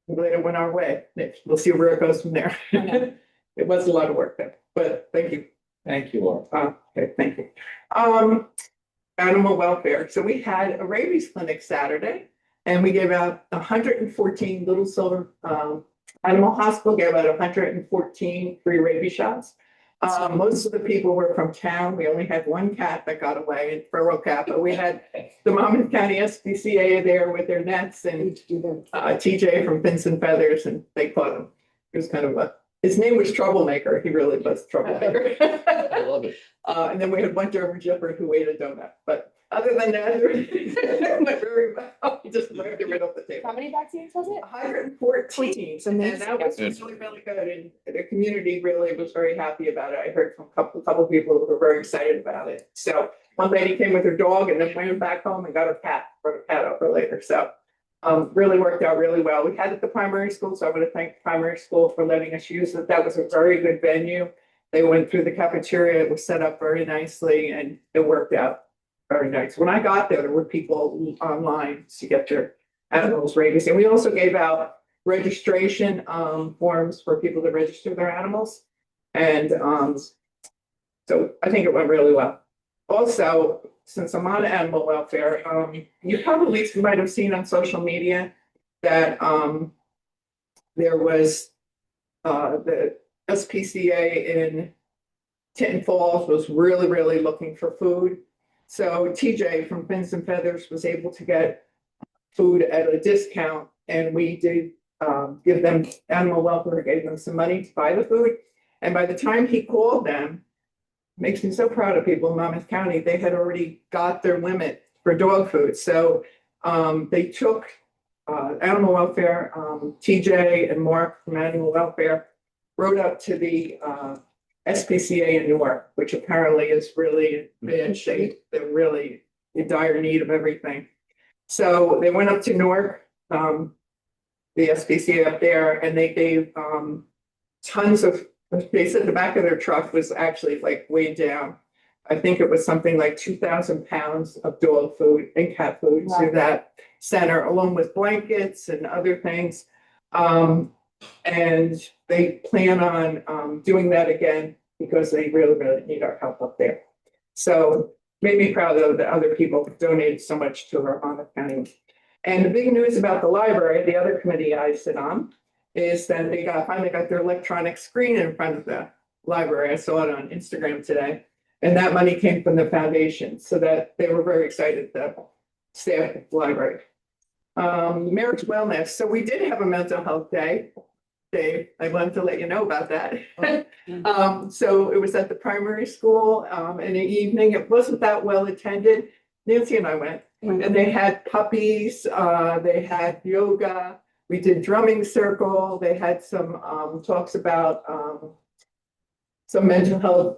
[SPEAKER 13] I'm glad it went our way. We'll see where it goes from there. It was a lot of work there, but thank you.
[SPEAKER 2] Thank you, Laura.
[SPEAKER 13] Okay, thank you. Animal welfare. So we had a rabies clinic Saturday and we gave out 114 Little Silver, Animal Hospital gave out 114 free rabies shots. Most of the people were from town. We only had one cat that got away, a feral cat, but we had the Monmouth County SPCA there with their nets and TJ from Fins and Feathers, and they caught him. It was kind of his name was Troublemaker. He really was Troublemaker.
[SPEAKER 2] I love it.
[SPEAKER 13] And then we had one German Shepherd who ate a donut. But other than that, it went very well. He just knocked it right off the table.
[SPEAKER 1] How many vaccines was it?
[SPEAKER 13] 114. And that was really, really good. And the community really was very happy about it. I heard from a couple of people who were very excited about it. So one lady came with her dog and then went back home and got her cat, brought her cat over later. So really worked out really well. We had it at the primary school, so I want to thank the primary school for letting us use it. That was a very good venue. They went through the cafeteria. It was set up very nicely and it worked out very nice. When I got there were people online to get their animals rabies. And we also gave out registration forms for people to register their animals. And so I think it went really well. Also, since I'm on animal welfare, you probably might have seen on social media that there was the SPCA in Tinton Falls was really, really looking for food. So TJ from Fins and Feathers was able to get food at a discount, and we did give them animal welfare, gave them some money to buy the food. And by the time he called them, makes me so proud of people in Monmouth County, they had already got their limit for dog food. So they took animal welfare, TJ and Mark from animal welfare, rode up to the SPCA in Newark, which apparently is really in bad shape. They're really in dire need of everything. So they went up to Newark, the SPCA up there, and they gave tons of, they said the back of their truck was actually like way down. I think it was something like 2,000 pounds of dog food and cat food to that center, along with blankets and other things. And they plan on doing that again because they really, really need our help up there. So made me proud though that other people donated so much to our Monmouth County. And the big news about the library, the other committee I sit on, is that they finally got their electronic screen in front of the library. I saw it on Instagram today. And that money came from the foundation, so that they were very excited, the staff at the library. Marriage wellness. So we did have a mental health day. Dave, I wanted to let you know about that. So it was at the primary school in the evening. It wasn't that well attended. Nancy and I went, and they had puppies, they had yoga, we did drumming circle, they had some talks about some mental health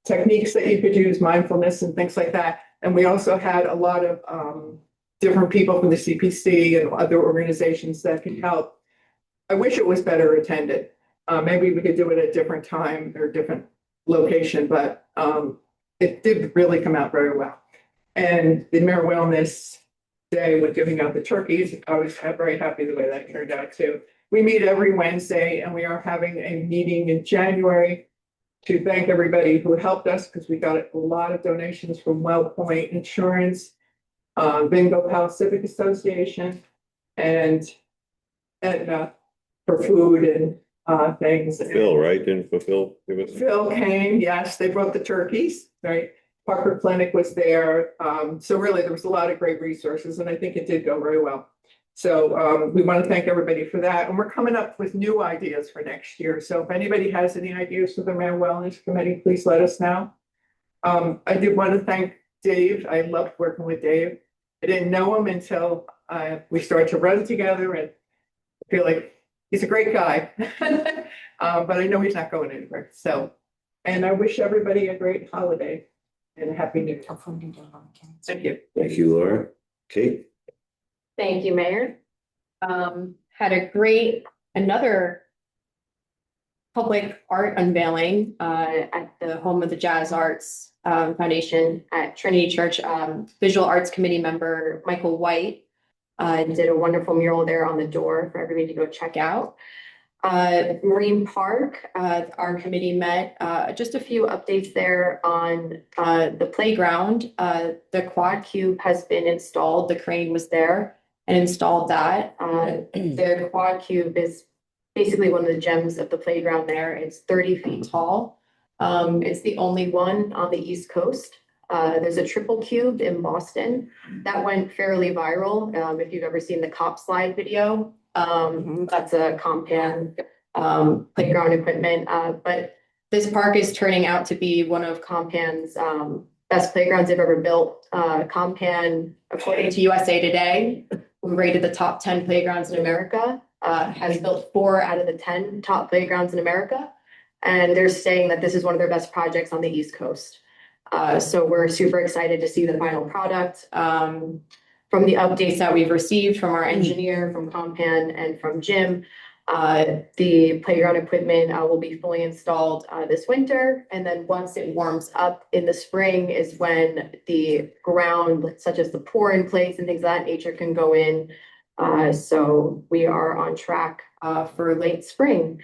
[SPEAKER 13] techniques that you could use, mindfulness and things like that. And we also had a lot of different people from the CPC and other organizations that can help. I wish it was better attended. Maybe we could do it at a different time or different location, but it did really come out very well. And the Mayor Wellness Day with giving out the turkeys, I was very happy the way that turned out too. We meet every Wednesday and we are having a meeting in January to thank everybody who helped us because we got a lot of donations from WellPoint Insurance, Bingo House Civic Association, and for food and things.
[SPEAKER 4] Phil, right? Didn't fulfill, it was.
[SPEAKER 13] Phil came, yes, they brought the turkeys, right? Parker Clinic was there. So really, there was a lot of great resources, and I think it did go very well. So we want to thank everybody for that. And we're coming up with new ideas for next year. So if anybody has any ideas for the Mayor Wellness Committee, please let us know. I did want to thank Dave. I loved working with Dave. I didn't know him until we started to run together, and I feel like he's a great guy. But I know he's not going anywhere. So, and I wish everybody a great holiday and a happy new year. Thank you.
[SPEAKER 4] Thank you, Laura. Kate?
[SPEAKER 1] Thank you, Mayor. Had a great, another public art unveiling at the home of the Jazz Arts Foundation at Trinity Church. Visual Arts Committee member Michael White did a wonderful mural there on the door for everybody to go check out. Marine Park, our committee met, just a few updates there on the playground. The quad cube has been installed. The crane was there and installed that. The quad cube is basically one of the gems of the playground there. It's 30 feet tall. It's the only one on the East Coast. There's a triple cube in Boston that went fairly viral. If you've ever seen the cop slide video, that's a Compan playground equipment. But this park is turning out to be one of Compan's best playgrounds they've ever built. Compan, according to USA Today, who rated the top 10 playgrounds in America, has built 4 out of the 10 top playgrounds in America. And they're saying that this is one of their best projects on the East Coast. So we're super excited to see the final product. From the updates that we've received from our engineer, from Compan, and from Jim, the playground equipment will be fully installed this winter. And then once it warms up in the spring is when the ground, such as the pour in place and things of that nature, can go in. So we are on track for late spring.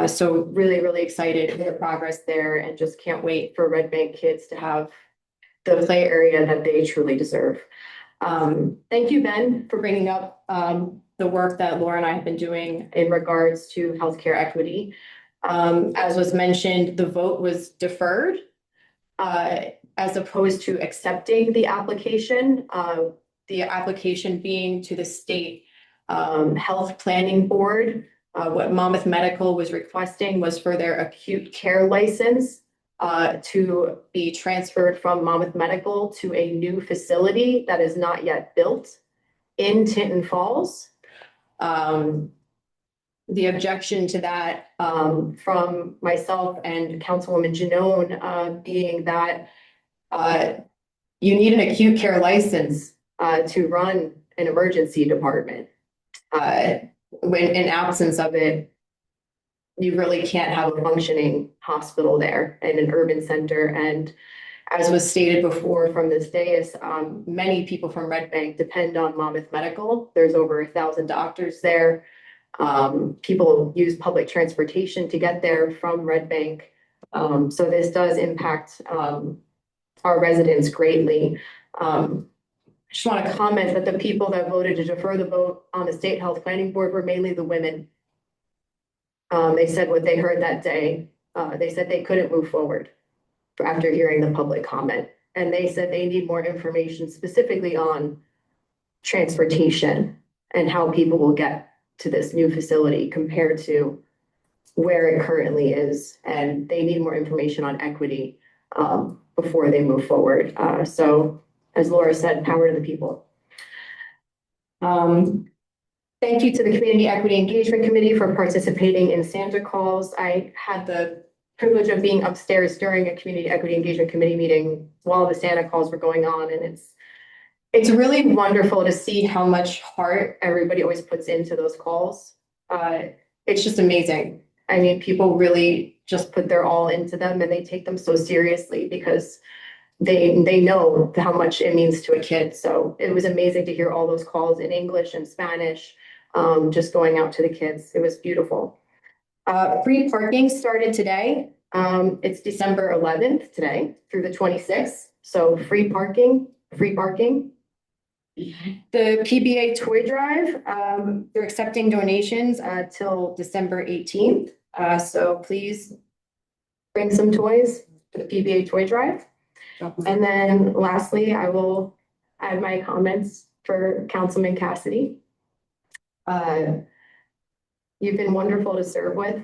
[SPEAKER 1] So really, really excited for the progress there, and just can't wait for Red Bank kids to have the play area that they truly deserve. Thank you, Ben, for bringing up the work that Laura and I have been doing in regards to healthcare equity. As was mentioned, the vote was deferred as opposed to accepting the application. The application being to the state health planning board. What Monmouth Medical was requesting was for their acute care license to be transferred from Monmouth Medical to a new facility that is not yet built in Tinton Falls. The objection to that from myself and Councilwoman Janone being that you need an acute care license to run an emergency department. When in absence of it, you really can't have a functioning hospital there in an urban center. And as was stated before from this dais, many people from Red Bank depend on Monmouth Medical. There's over 1,000 doctors there. People use public transportation to get there from Red Bank. So this does impact our residents greatly. Just want to comment that the people that voted to defer the vote on the State Health Planning Board were mainly the women. They said what they heard that day. They said they couldn't move forward after hearing the public comment. And they said they need more information specifically on transportation and how people will get to this new facility compared to where it currently is. And they need more information on equity before they move forward. So as Laura said, power to the people. Thank you to the Community Equity Engagement Committee for participating in Santa calls. I had the privilege of being upstairs during a Community Equity Engagement Committee meeting while the Santa calls were going on. And it's really wonderful to see how much heart everybody always puts into those calls. It's just amazing. I mean, people really just put their all into them, and they take them so seriously because they know how much it means to a kid. So it was amazing to hear all those calls in English and Spanish, just going out to the kids. It was beautiful. Free parking started today. It's December 11th today through the 26th. So free parking. The PBA toy drive, they're accepting donations till December 18th. So please bring some toys to the PBA toy drive. And then lastly, I will add my comments for Councilman Cassidy. You've been wonderful to serve with.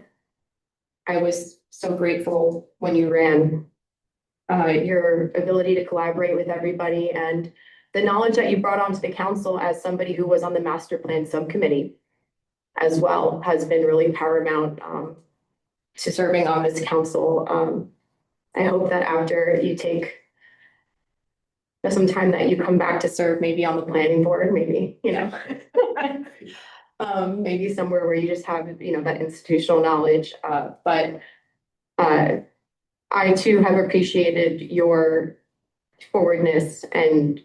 [SPEAKER 1] I was so grateful when you ran. Your ability to collaborate with everybody and the knowledge that you brought onto the council as somebody who was on the master plan subcommittee as well has been really paramount to serving on this council. I hope that after you take some time that you come back to serve maybe on the planning board, maybe, maybe somewhere where you just have, that institutional knowledge. But I too have appreciated your forwardness and,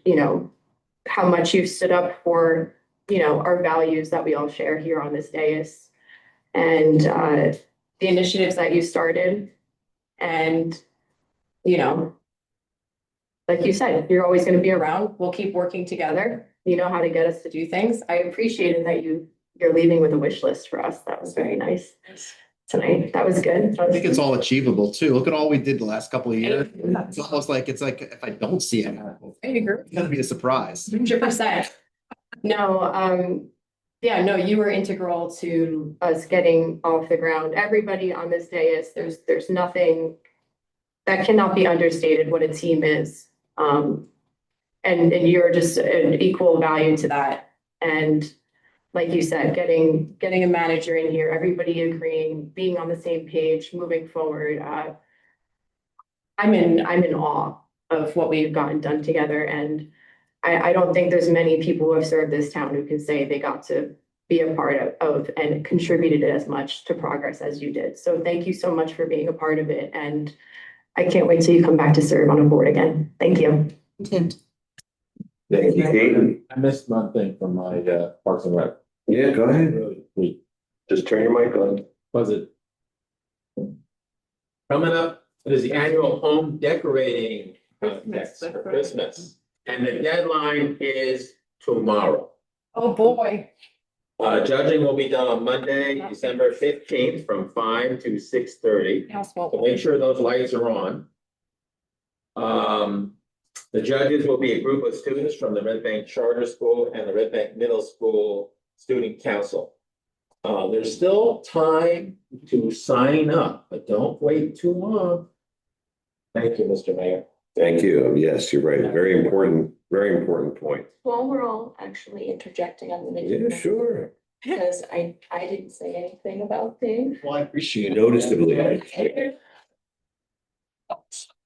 [SPEAKER 1] how much you've stood up for, our values that we all share here on this dais and the initiatives that you started. And, like you said, you're always going to be around. We'll keep working together. You know how to get us to do things. I appreciated that you're leaving with a wish list for us. That was very nice tonight. That was good.
[SPEAKER 6] I think it's all achievable too. Look at all we did the last couple of years. It's almost like, if I don't see it, it's gonna be a surprise.
[SPEAKER 1] 100%. No, yeah, no, you were integral to us getting off the ground. Everybody on this dais, there's nothing that cannot be understated what a team is. And you're just an equal value to that. And like you said, getting a manager in here, everybody agreeing, being on the same page, moving forward. I'm in awe of what we've gotten done together. And I don't think there's many people who have served this town who can say they got to be a part of and contributed as much to progress as you did. So thank you so much for being a part of it. And I can't wait till you come back to serve on a board again. Thank you.
[SPEAKER 3] Tim.
[SPEAKER 4] Thank you, Kate.
[SPEAKER 2] I missed one thing from my Parks and Rec.
[SPEAKER 4] Yeah, go ahead.
[SPEAKER 2] Really sweet.
[SPEAKER 4] Just turn your mic on.
[SPEAKER 2] Was it? Coming up, it is the annual home decorating contest for Christmas. And the deadline is tomorrow.
[SPEAKER 1] Oh, boy.
[SPEAKER 2] Judging will be done on Monday, December 15th from 5 to 6:30. So make sure those lights are on. The judges will be a group of students from the Red Bank Charter School and the Red Bank Middle School Student Council. There's still time to sign up, but don't wait too long. Thank you, Mr. Mayor.
[SPEAKER 4] Thank you. Yes, you're right. Very important point.
[SPEAKER 12] While we're all actually interjecting, I'm gonna do
[SPEAKER 4] Yeah,
[SPEAKER 12] that
[SPEAKER 4] sure.
[SPEAKER 12] because I didn't say anything about things.
[SPEAKER 6] Well, I appreciate it.
[SPEAKER 4] Noticeably.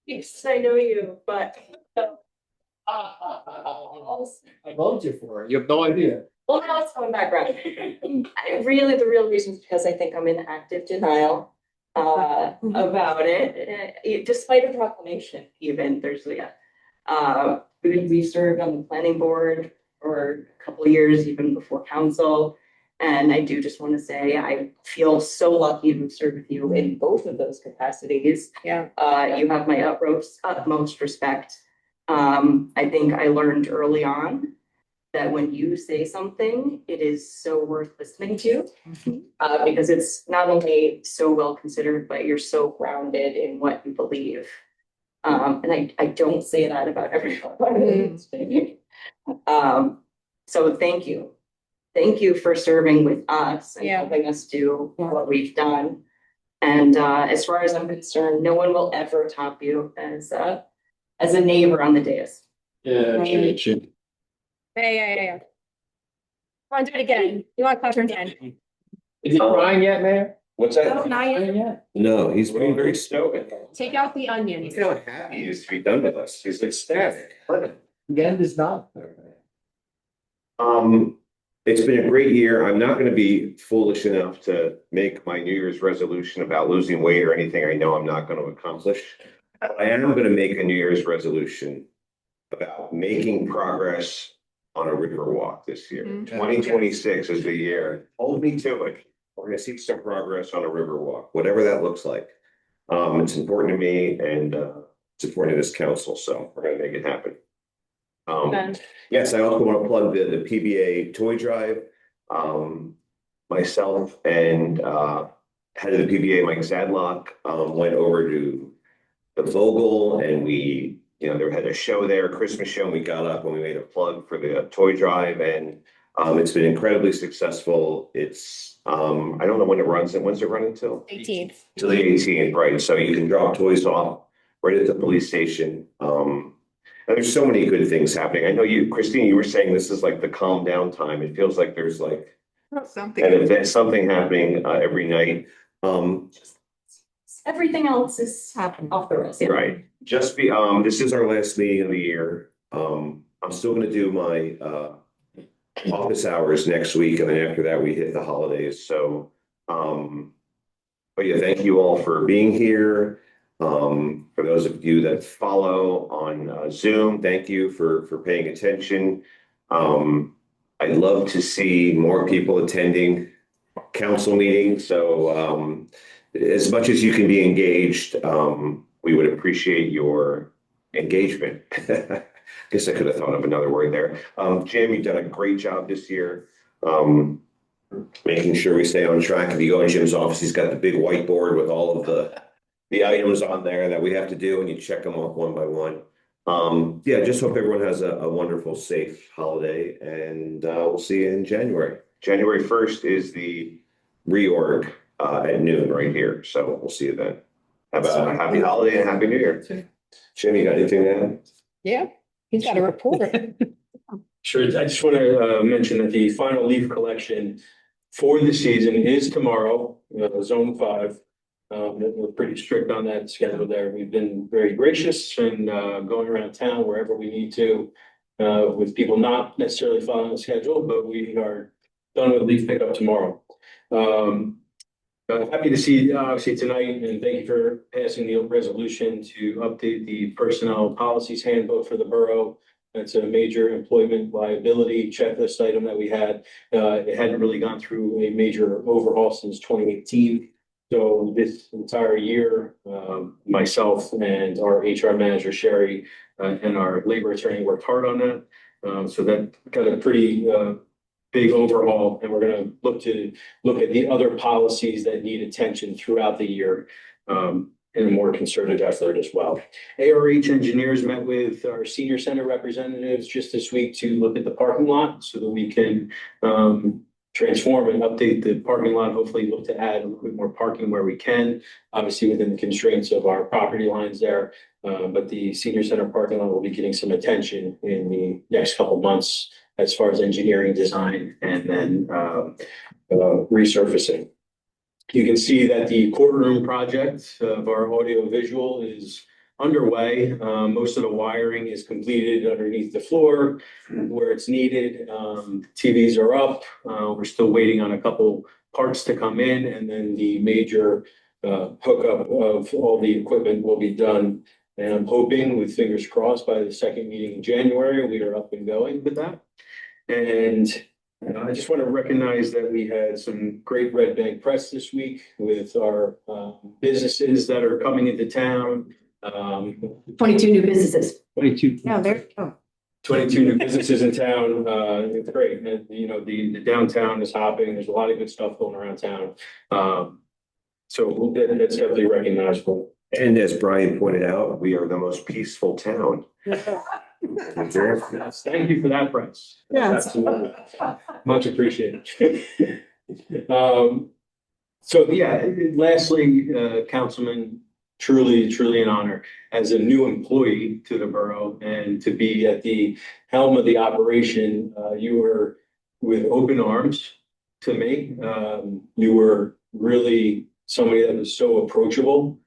[SPEAKER 12] Yes, I know you, but.
[SPEAKER 2] I voted you for it. You have no idea.
[SPEAKER 12] Well, now it's going back around. The real reason is because I think I'm in active denial about it. Despite a proclamation, even there's we served on the planning board for a couple of years, even before council. And I do just want to say I feel so lucky to serve with you in both of those capacities.
[SPEAKER 1] Yeah.
[SPEAKER 12] You have my utmost respect. I think I learned early on that when you say something, it is so worth listening to, because it's not only so well considered, but you're so grounded in what you believe. And I don't say that about everyone. So thank you. Thank you for serving with us and helping us do what we've done. And as far as I'm concerned, no one will ever top you as a neighbor on the dais.
[SPEAKER 2] Yeah.
[SPEAKER 1] Hey. Come on, do it again. You want to clap again?
[SPEAKER 2] Is he crying yet, Mayor?
[SPEAKER 4] What's that?
[SPEAKER 1] No, not yet.
[SPEAKER 4] No, he's being very stoic.
[SPEAKER 1] Take out the onions.
[SPEAKER 4] Look how happy he is to be done with us. He's ecstatic.
[SPEAKER 2] The end is not.
[SPEAKER 4] It's been a great year. I'm not going to be foolish enough to make my New Year's resolution about losing weight or anything I know I'm not going to accomplish. I am going to make a New Year's resolution about making progress on a river walk this year. 2026 is the year. Hold me to it. We're going to see some progress on a river walk, whatever that looks like. It's important to me and it's important to this council, so we're going to make it happen.
[SPEAKER 1] Amen.
[SPEAKER 4] Yes, I also want to plug the PBA toy drive. Myself and head of the PBA, Mike Zadlock, went over to the Vogel and we, they had a show there, a Christmas show, and we got up and we made a plug for the toy drive and it's been incredibly successful. It's I don't know when it runs and when's it running till?
[SPEAKER 1] 18th.
[SPEAKER 4] Till the 18th, right? So you can drop toys off right at the police station. And there's so many good things happening. I know you, Christine, you were saying this is like the calm down time. It feels like there's like
[SPEAKER 13] Something.
[SPEAKER 4] an event, something happening every night.
[SPEAKER 12] Everything else is happening off the rest.
[SPEAKER 4] Right. This is our last meeting of the year. I'm still gonna do my office hours next week, and then after that, we hit the holidays. So, but yeah, thank you all for being here. For those of you that follow on Zoom, thank you for paying attention. I'd love to see more people attending council meetings. So, as much as you can be engaged, we would appreciate your engagement. Guess I could have thought of another word there. Jim, you've done a great job this year. Making sure we stay on track. If you go in Jim's office, he's got the big whiteboard with all of the items on there that we have to do, and you check them off one by one. Yeah, just hope everyone has a wonderful, safe holiday, and we'll see you in January. January 1st is the reorg at noon right here, so we'll see you then. Have a happy holiday and happy new year. Jim, you got anything to add?
[SPEAKER 1] Yeah, he's got a report.
[SPEAKER 8] Sure, I just want to mention that the final leaf collection for the season is tomorrow, zone 5. We're pretty strict on that schedule there. We've been very gracious and going around town wherever we need to with people not necessarily following the schedule, but we are done with leaf pickup tomorrow. Happy to see obviously tonight, and thank you for passing the resolution to update the personnel policies handbook for the borough. That's a major employment liability checklist item that we had. It hadn't really gone through a major overhaul since 2018. So this entire year, myself and our HR manager, Sherry, and our labor attorney worked hard on that. So that got a pretty big overhaul, and we're going to look at the other policies that need attention throughout the year in a more concerted effort as well. ARH engineers met with our senior center representatives just this week to look at the parking lot so that we can transform and update the parking lot, hopefully look to add a little bit more parking where we can, obviously within the constraints of our property lines there. But the senior center parking lot will be getting some attention in the next couple of months as far as engineering design and then resurfacing. You can see that the courtroom project of our audio visual is underway. Most of the wiring is completed underneath the floor where it's needed. TVs are up. We're still waiting on a couple parts to come in, and then the major hookup of all the equipment will be done. And I'm hoping, with fingers crossed, by the second meeting in January, we are up and going with that. And I just want to recognize that we had some great Red Bank press this week with our businesses that are coming into town.
[SPEAKER 1] 22 new businesses.
[SPEAKER 8] 22.
[SPEAKER 1] No, there you go.
[SPEAKER 8] 22 new businesses in town. It's great. And, the downtown is hopping. There's a lot of good stuff going around town. So that's definitely recognizable.
[SPEAKER 4] And as Brian pointed out, we are the most peaceful town.
[SPEAKER 8] Yes, thank you for that, Bryce.
[SPEAKER 13] Yeah.
[SPEAKER 8] Absolutely. Much appreciated. So yeah, lastly, Councilman, truly an honor as a new employee to the borough and to be at the helm of the operation. You were with open arms to me. You were really somebody that was so approachable.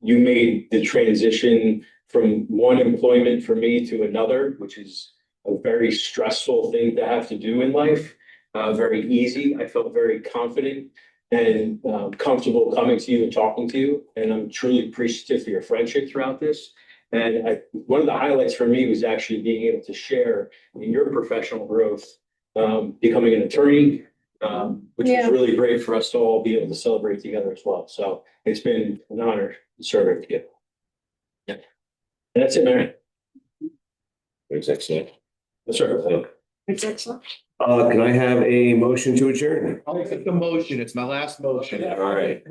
[SPEAKER 8] You made the transition from one employment for me to another, which is a very stressful thing to have to do in life. Very easy. I felt very confident and comfortable coming to you and talking to you. And I'm truly appreciative for your friendship throughout this. And one of the highlights for me was actually being able to share in your professional growth, becoming an attorney, which was really great for us to all be able to celebrate together as well. So it's been an honor serving with you. Yeah. And that's it, Mary.
[SPEAKER 4] Executive.
[SPEAKER 8] Sure.
[SPEAKER 4] Can I have a motion to adjourn?
[SPEAKER 6] I'll take the motion. It's my last motion.
[SPEAKER 4] All right.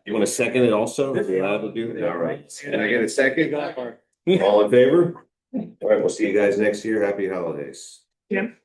[SPEAKER 4] You want to second it also? Are you allowed to do it? All right. Can I get a second? All in favor? All right, we'll see you guys next year. Happy holidays.
[SPEAKER 13] Jim?